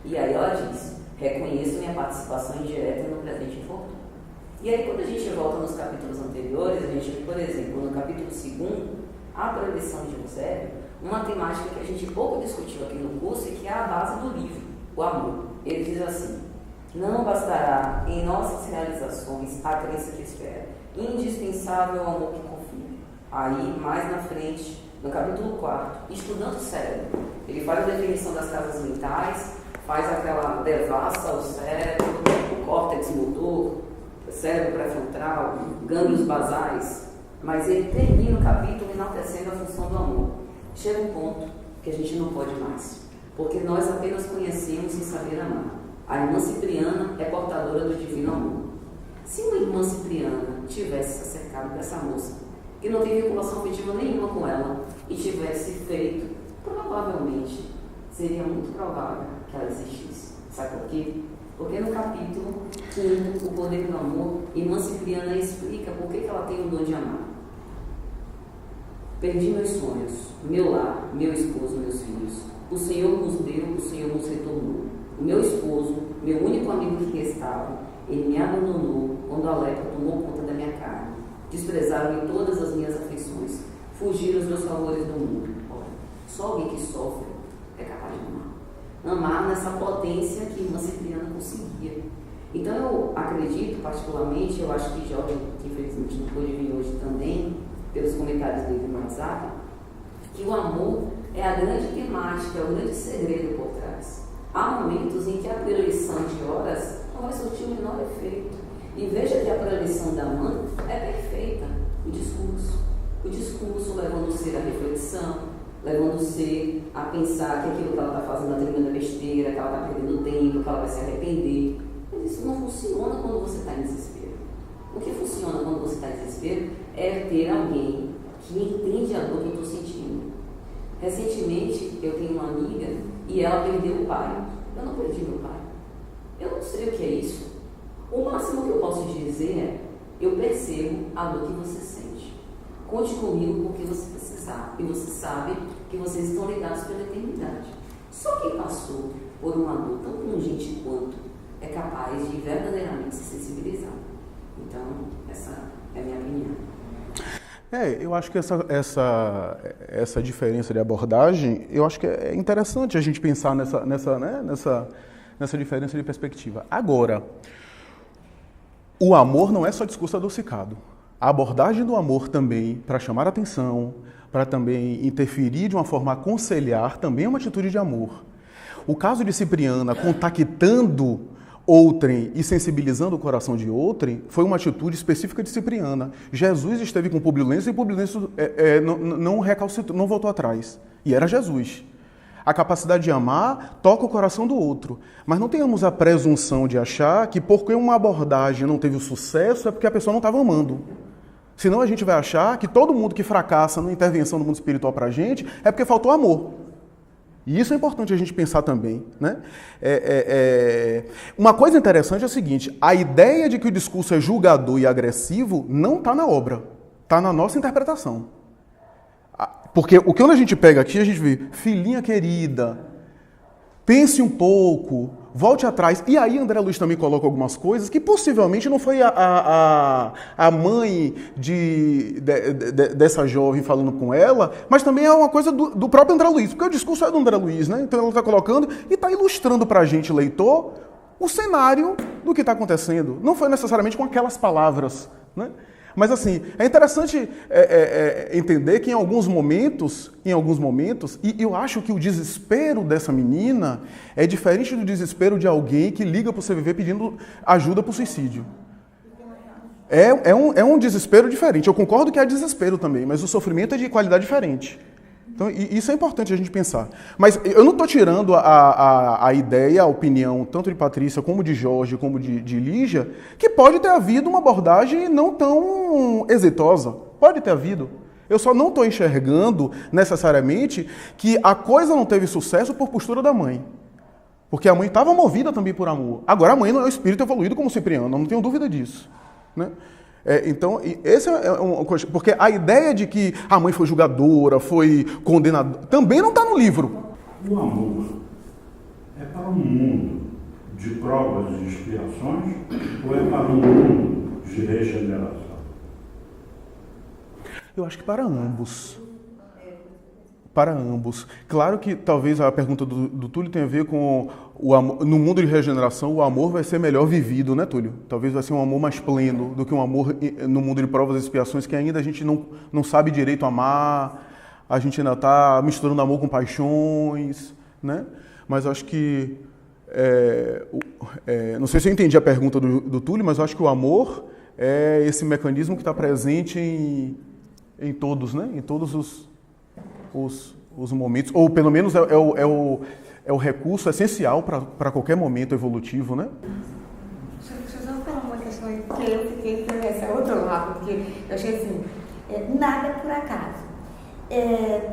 e aí ela diz: reconheço minha participação indireta no presente infortúnio. E aí, quando a gente volta nos capítulos anteriores, a gente vê, por exemplo, no capítulo 2, a proibição de Eusébio, uma temática que a gente pouco discutiu aqui no curso e que é a base do livro, o amor. Ele diz assim: não bastará em nossas realizações a crença que espera, indispensável o amor que confia. Aí, mais na frente, no capítulo 4, estudando o cérebro, ele faz a definição das casas mentais, faz aquela devassa ao cérebro, o córtex motor, cérebro pré-frontal, gânglios basais, mas ele termina o capítulo enaltecendo a função do amor. Chega um ponto que a gente não pode mais, porque nós apenas conhecemos sem saber amar. A irmã Cipriana é portadora do divino amor. Se uma irmã Cipriana tivesse se acercado dessa moça, que não tem vinculação afetiva nenhuma com ela, e tivesse feito, provavelmente, seria muito provável que ela existisse. Sabe por quê? Porque no capítulo 5, O Poder do Amor, irmã Cipriana explica por que ela tem o dom de amar. Perdi meus sonhos, meu lar, meu esposo, meus filhos. O Senhor nos deu, o Senhor nos retornou. O meu esposo, meu único amigo que restava, ele me abandonou quando a lepra tomou conta da minha carne. Desprezaram-me todas as minhas afeições. Fugiram os meus favores do mundo. Só alguém que sofre é capaz de amar. Amar nessa potência que irmã Cipriana conseguia. Então eu acredito, particularmente, eu acho que Jorge, que infelizmente não pôde vir hoje também, pelos comentários dele no WhatsApp, que o amor é a grande temática, é o grande segredo por trás. Há momentos em que a preleção de horas não vai surtir o menor efeito. E veja que a preleção da mãe é perfeita. O discurso levando o ser à reflexão, levando o ser a pensar que aquilo que ela está fazendo é tremenda besteira, que ela está perdendo tempo, que ela vai se arrepender. Mas isso não funciona quando você está em desespero. O que funciona quando você está em desespero é ter alguém que entende a dor que eu estou sentindo. Recentemente, eu tenho uma amiga e ela perdeu o pai. Eu não perdi meu pai. Eu não sei o que é isso. O máximo que eu posso dizer é: eu percebo a dor que você sente. Conte comigo porque você precisar. E você sabe que vocês estão ligados pela eternidade. Só quem passou por uma dor tão pungente quanto é capaz de verdadeiramente se sensibilizar. Então, essa é a minha opinião. Eu acho que essa diferença de abordagem, eu acho que é interessante a gente pensar nessa diferença de perspectiva. Agora, o amor não é só discurso adocicado. A abordagem do amor também, para chamar a atenção, para também interferir de uma forma a aconselhar, também é uma atitude de amor. O caso de Cipriana contactando outrem e sensibilizando o coração de outrem foi uma atitude específica de Cipriana. Jesus esteve com Publio Lêncio e Publio Lêncio não recalcitrou, não voltou atrás. E era Jesus. A capacidade de amar toca o coração do outro. Mas não tenhamos a presunção de achar que porque uma abordagem não teve o sucesso é porque a pessoa não estava amando. Senão a gente vai achar que todo mundo que fracassa na intervenção do mundo espiritual para a gente é porque faltou amor. E isso é importante a gente pensar também, né? Uma coisa interessante é o seguinte, a ideia de que o discurso é julgador e agressivo não está na obra, está na nossa interpretação. Porque o que a gente pega aqui, a gente vê, filhinha querida, pense um pouco, volte atrás. E aí André Luiz também coloca algumas coisas que possivelmente não foi a mãe dessa jovem falando com ela, mas também é uma coisa do próprio André Luiz, porque o discurso é do André Luiz, né? Então ela está colocando e está ilustrando para a gente, leitor, o cenário do que está acontecendo. Não foi necessariamente com aquelas palavras, né? Mas assim, é interessante entender que em alguns momentos, e eu acho que o desespero dessa menina é diferente do desespero de alguém que liga para o CVV pedindo ajuda para o suicídio. É um desespero diferente. Eu concordo que é desespero também, mas o sofrimento é de qualidade diferente. Então, isso é importante a gente pensar. Mas eu não estou tirando a ideia, a opinião, tanto de Patrícia, como de Jorge, como de Lígia, que pode ter havido uma abordagem não tão exitosa. Pode ter havido. Eu só não estou enxergando, necessariamente, que a coisa não teve sucesso por postura da mãe. Porque a mãe estava movida também por amor. Agora, a mãe não é o espírito evoluído como Cipriano, não tenho dúvida disso, né? Então, esse uma coisa, porque a ideia de que a mãe foi julgadora, foi condenadora, também não está no livro. O amor é para um mundo de provas e expiações ou é para um mundo de regeneração? Eu acho que para ambos. Para ambos. Claro que talvez a pergunta do Túlio tenha a ver com o amor. No mundo de regeneração, o amor vai ser melhor vivido, né, Túlio? Talvez vai ser um amor mais pleno do que um amor no mundo de provas e expiações, que ainda a gente não sabe direito amar, a gente ainda está misturando amor com paixões, né? Mas eu acho que... não sei se eu entendi a pergunta do Túlio, mas eu acho que o amor é esse mecanismo que está presente em todos, né? Em todos os momentos, ou pelo menos é o recurso essencial para qualquer momento evolutivo, né? Deixa eu só falar uma questão que eu fiquei por esse outro lado, porque eu achei assim, nada por acaso.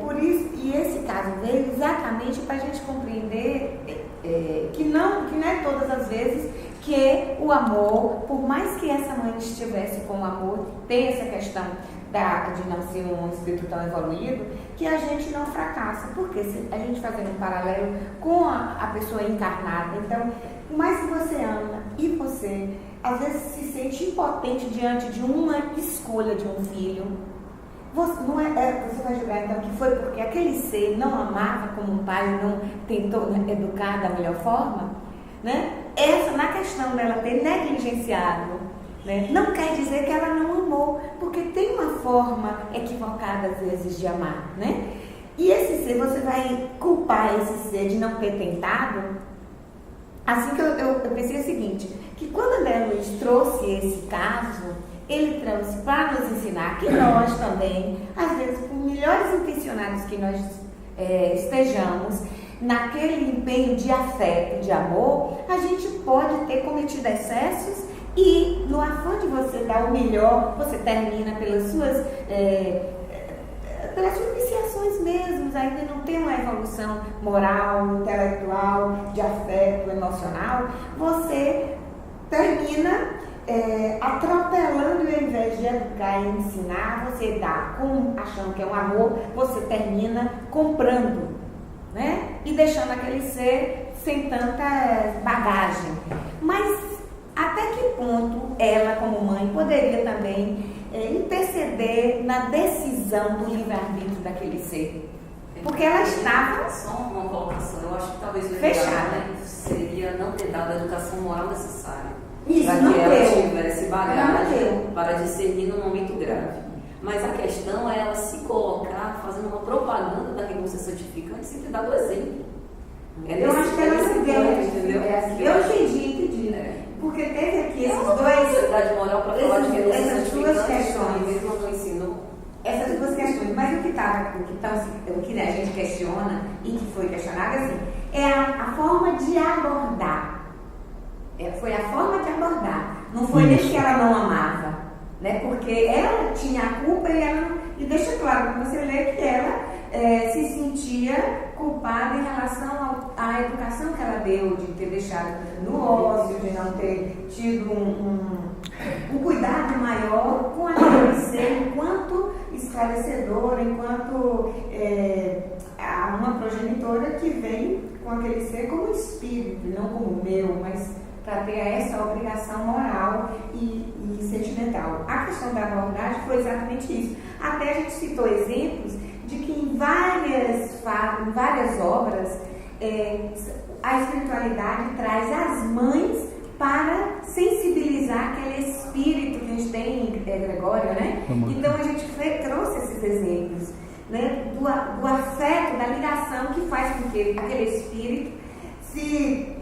Por isso, e esse caso veio exatamente para a gente compreender que não é todas as vezes que o amor, por mais que essa mãe estivesse com o amor, tem essa questão de não ser um espírito tão evoluído, que a gente não fracassa. Porque se a gente fazendo um paralelo com a pessoa encarnada, então, por mais que você ama e você às vezes se sente impotente diante de uma escolha de um filho, você vai julgar então que foi porque aquele ser não amava como um pai, não tentou educar da melhor forma, né? Na questão dela ter negligenciado, né, não quer dizer que ela não amou, porque tem uma forma equivocada às vezes de amar, né? E esse ser, você vai culpar esse ser de não ter tentado? Assim que eu pensei o seguinte, que quando André Luiz trouxe esse caso, ele trouxe para nos ensinar que nós também, às vezes, por melhores intencionados que nós estejamos, naquele empenho de afeto, de amor, a gente pode ter cometido excessos e no afã de você dar o melhor, você termina pelas suas iniciações mesmo, ainda não tem uma evolução moral, intelectual, de afeto, emocional, você termina atropelando e ao invés de educar e ensinar, você dá, achando que é um amor, você termina comprando, né? E deixando aquele ser sem tanta bagagem. Mas até que ponto ela, como mãe, poderia também interceder na decisão do livre-arbítrio daquele ser? Porque ela estava... Só uma colocação, eu acho que talvez o fechada. Seria não ter dado a educação moral necessária. Isso, para não que ela deu. tivesse bagagem para discernir num momento grave. Mas a questão é ela se colocar fazendo uma propaganda da renúncia santificante sem ter dado exemplo. Eu acho que ela não deu, entendeu? Eu entendi. Porque teve aqui esses autoridade moral para falar de renúncia essas duas questões. Mesmo não ensinou. Essas duas questões, mas o que a gente questiona e que foi questionado assim, é a forma de abordar. Foi a forma de abordar. Não foi nem que ela não amava, né? Porque ela tinha a culpa e deixa claro que você lê que ela se sentia culpada em relação à educação que ela deu, de ter deixado no ócio, de não ter tido um cuidado maior com aquele ser enquanto esclarecedora, enquanto uma progenitora que vem com aquele ser como espírito, não como meu, mas para ter essa obrigação moral e sentimental. A questão da abordagem foi exatamente isso. Até a gente citou exemplos de que em várias obras a espiritualidade traz as mães para sensibilizar aquele espírito que a gente tem em Gregório, né? Então a gente trouxe esses exemplos, né? Do afeto, da ligação que faz com que aquele espírito se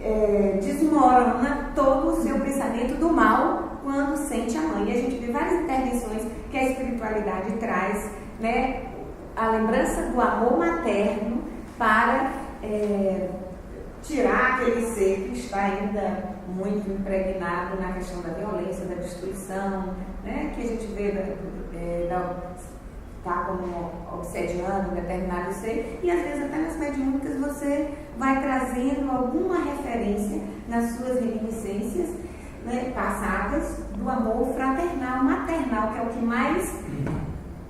desmorona todo o seu pensamento do mal quando sente a mãe. E a gente vê várias intervenções que a espiritualidade traz, né? A lembrança do amor materno para tirar aquele ser que está ainda muito impregnado na questão da violência, da destruição, né? Que a gente vê está como obsediando um determinado ser, e às vezes até nas mediúnicas você vai trazendo alguma referência nas suas reminiscências, né, passadas do amor fraternal, maternal, que é o que mais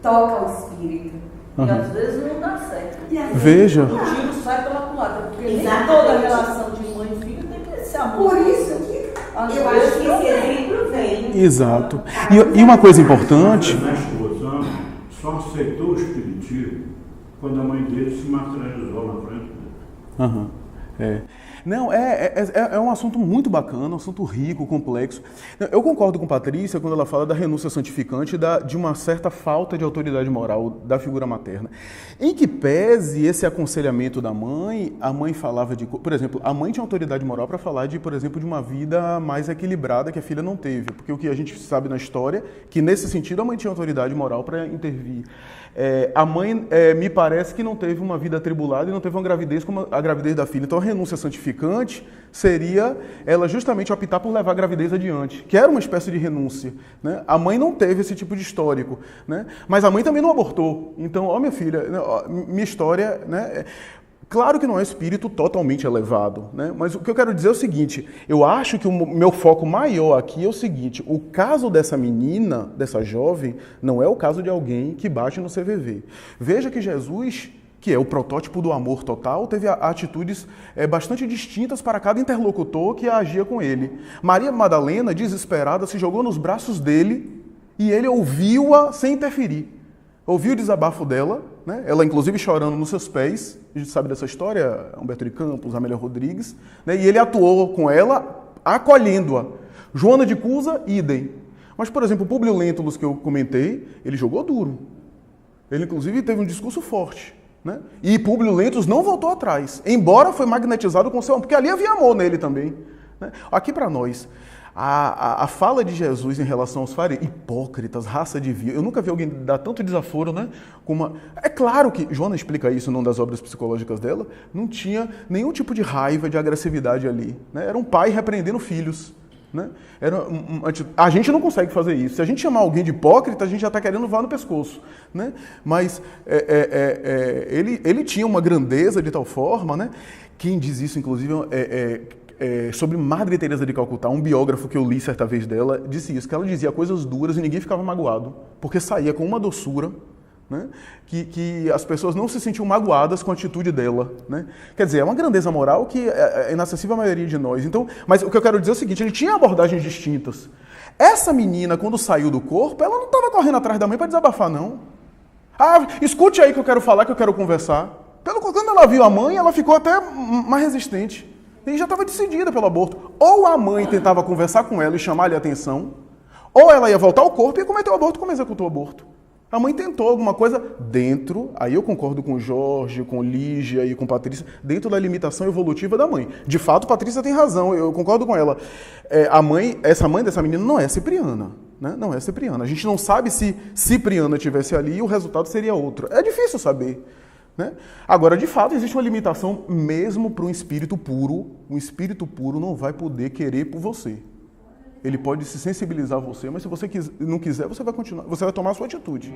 toca o espírito. E às vezes não dá certo. Veja. O tiro sai pela culatra, porque nem Exatamente. toda relação de mãe e filho tem que ter esse amor. Por isso que eu acho que esse exemplo vem. Exato. E uma coisa importante... O mestre Rosano só aceitou o espiritismo quando a mãe dele se materializou na frente dele. Não, é um assunto muito bacana, um assunto rico, complexo. Eu concordo com Patrícia quando ela fala da renúncia santificante e de uma certa falta de autoridade moral da figura materna. Em que pese esse aconselhamento da mãe, a mãe falava de... Por exemplo, a mãe tinha autoridade moral para falar por exemplo, de uma vida mais equilibrada que a filha não teve. Porque o que a gente sabe na história, que nesse sentido a mãe tinha autoridade moral para intervir. A mãe, me parece que não teve uma vida atribulada e não teve uma gravidez como a gravidez da filha. Então, a renúncia santificante seria ela justamente optar por levar a gravidez adiante, que era uma espécie de renúncia, né? A mãe não teve esse tipo de histórico, né? Mas a mãe também não abortou. Então, minha filha, minha história, né? Claro que não é um espírito totalmente elevado, né? Mas o que eu quero dizer é o seguinte, eu acho que o meu foco maior aqui é o seguinte, o caso dessa menina, dessa jovem, não é o caso de alguém que bate no CVV. Veja que Jesus, que é o protótipo do amor total, teve atitudes bastante distintas para cada interlocutor que agia com ele. Maria Madalena, desesperada, se jogou nos braços dele e ele ouviu-a sem interferir. Ouviu o desabafo dela, né? Ela inclusive chorando nos seus pés, a gente sabe dessa história, Humberto de Campos, Amélia Rodrigues, né? E ele atuou com ela, acolhendo-a. Joana de Cusa, idem. Mas, por exemplo, o Públio Lentulus, que eu comentei, ele jogou duro. Ele inclusive teve um discurso forte, né? E Públio Lentulus não voltou atrás, embora foi magnetizado com seu amor, porque ali havia amor nele também, né? Aqui para nós, a fala de Jesus em relação aos fariseus, hipócritas, raça de vil, eu nunca vi alguém dar tanto desaforo, né? É claro que, Joana explica isso numa das obras psicológicas dela, não tinha nenhum tipo de raiva, de agressividade ali, né? Era um pai repreendendo filhos, né? A gente não consegue fazer isso. Se a gente chamar alguém de hipócrita, a gente já está querendo voar no pescoço, né? Mas ele tinha uma grandeza de tal forma, né? Quem diz isso, inclusive, sobre Madre Teresa de Calcutá, um biógrafo que eu li certa vez dela, disse isso, que ela dizia coisas duras e ninguém ficava magoado, porque saía com uma doçura, né, que as pessoas não se sentiam magoadas com a atitude dela, né? Quer dizer, é uma grandeza moral que é inacessível à maioria de nós. Então, mas o que eu quero dizer é o seguinte, ele tinha abordagens distintas. Essa menina, quando saiu do corpo, ela não estava correndo atrás da mãe para desabafar, não. Escute aí que eu quero falar, que eu quero conversar. Quando ela viu a mãe, ela ficou até mais resistente. E já estava decidida pelo aborto. Ou a mãe tentava conversar com ela e chamar-lhe a atenção, ou ela ia voltar ao corpo e cometer o aborto como executou o aborto. A mãe tentou alguma coisa dentro, aí eu concordo com o Jorge, com Lígia e com Patrícia, dentro da limitação evolutiva da mãe. De fato, Patrícia tem razão, eu concordo com ela. Essa mãe dessa menina não é Cipriana, né? Não é Cipriana. A gente não sabe se Cipriana estivesse ali e o resultado seria outro. É difícil saber. Né? Agora, de fato, existe uma limitação mesmo para um espírito puro. Um espírito puro não vai poder querer por você. Ele pode se sensibilizar a você, mas se você não quiser, você vai continuar, você vai tomar a sua atitude.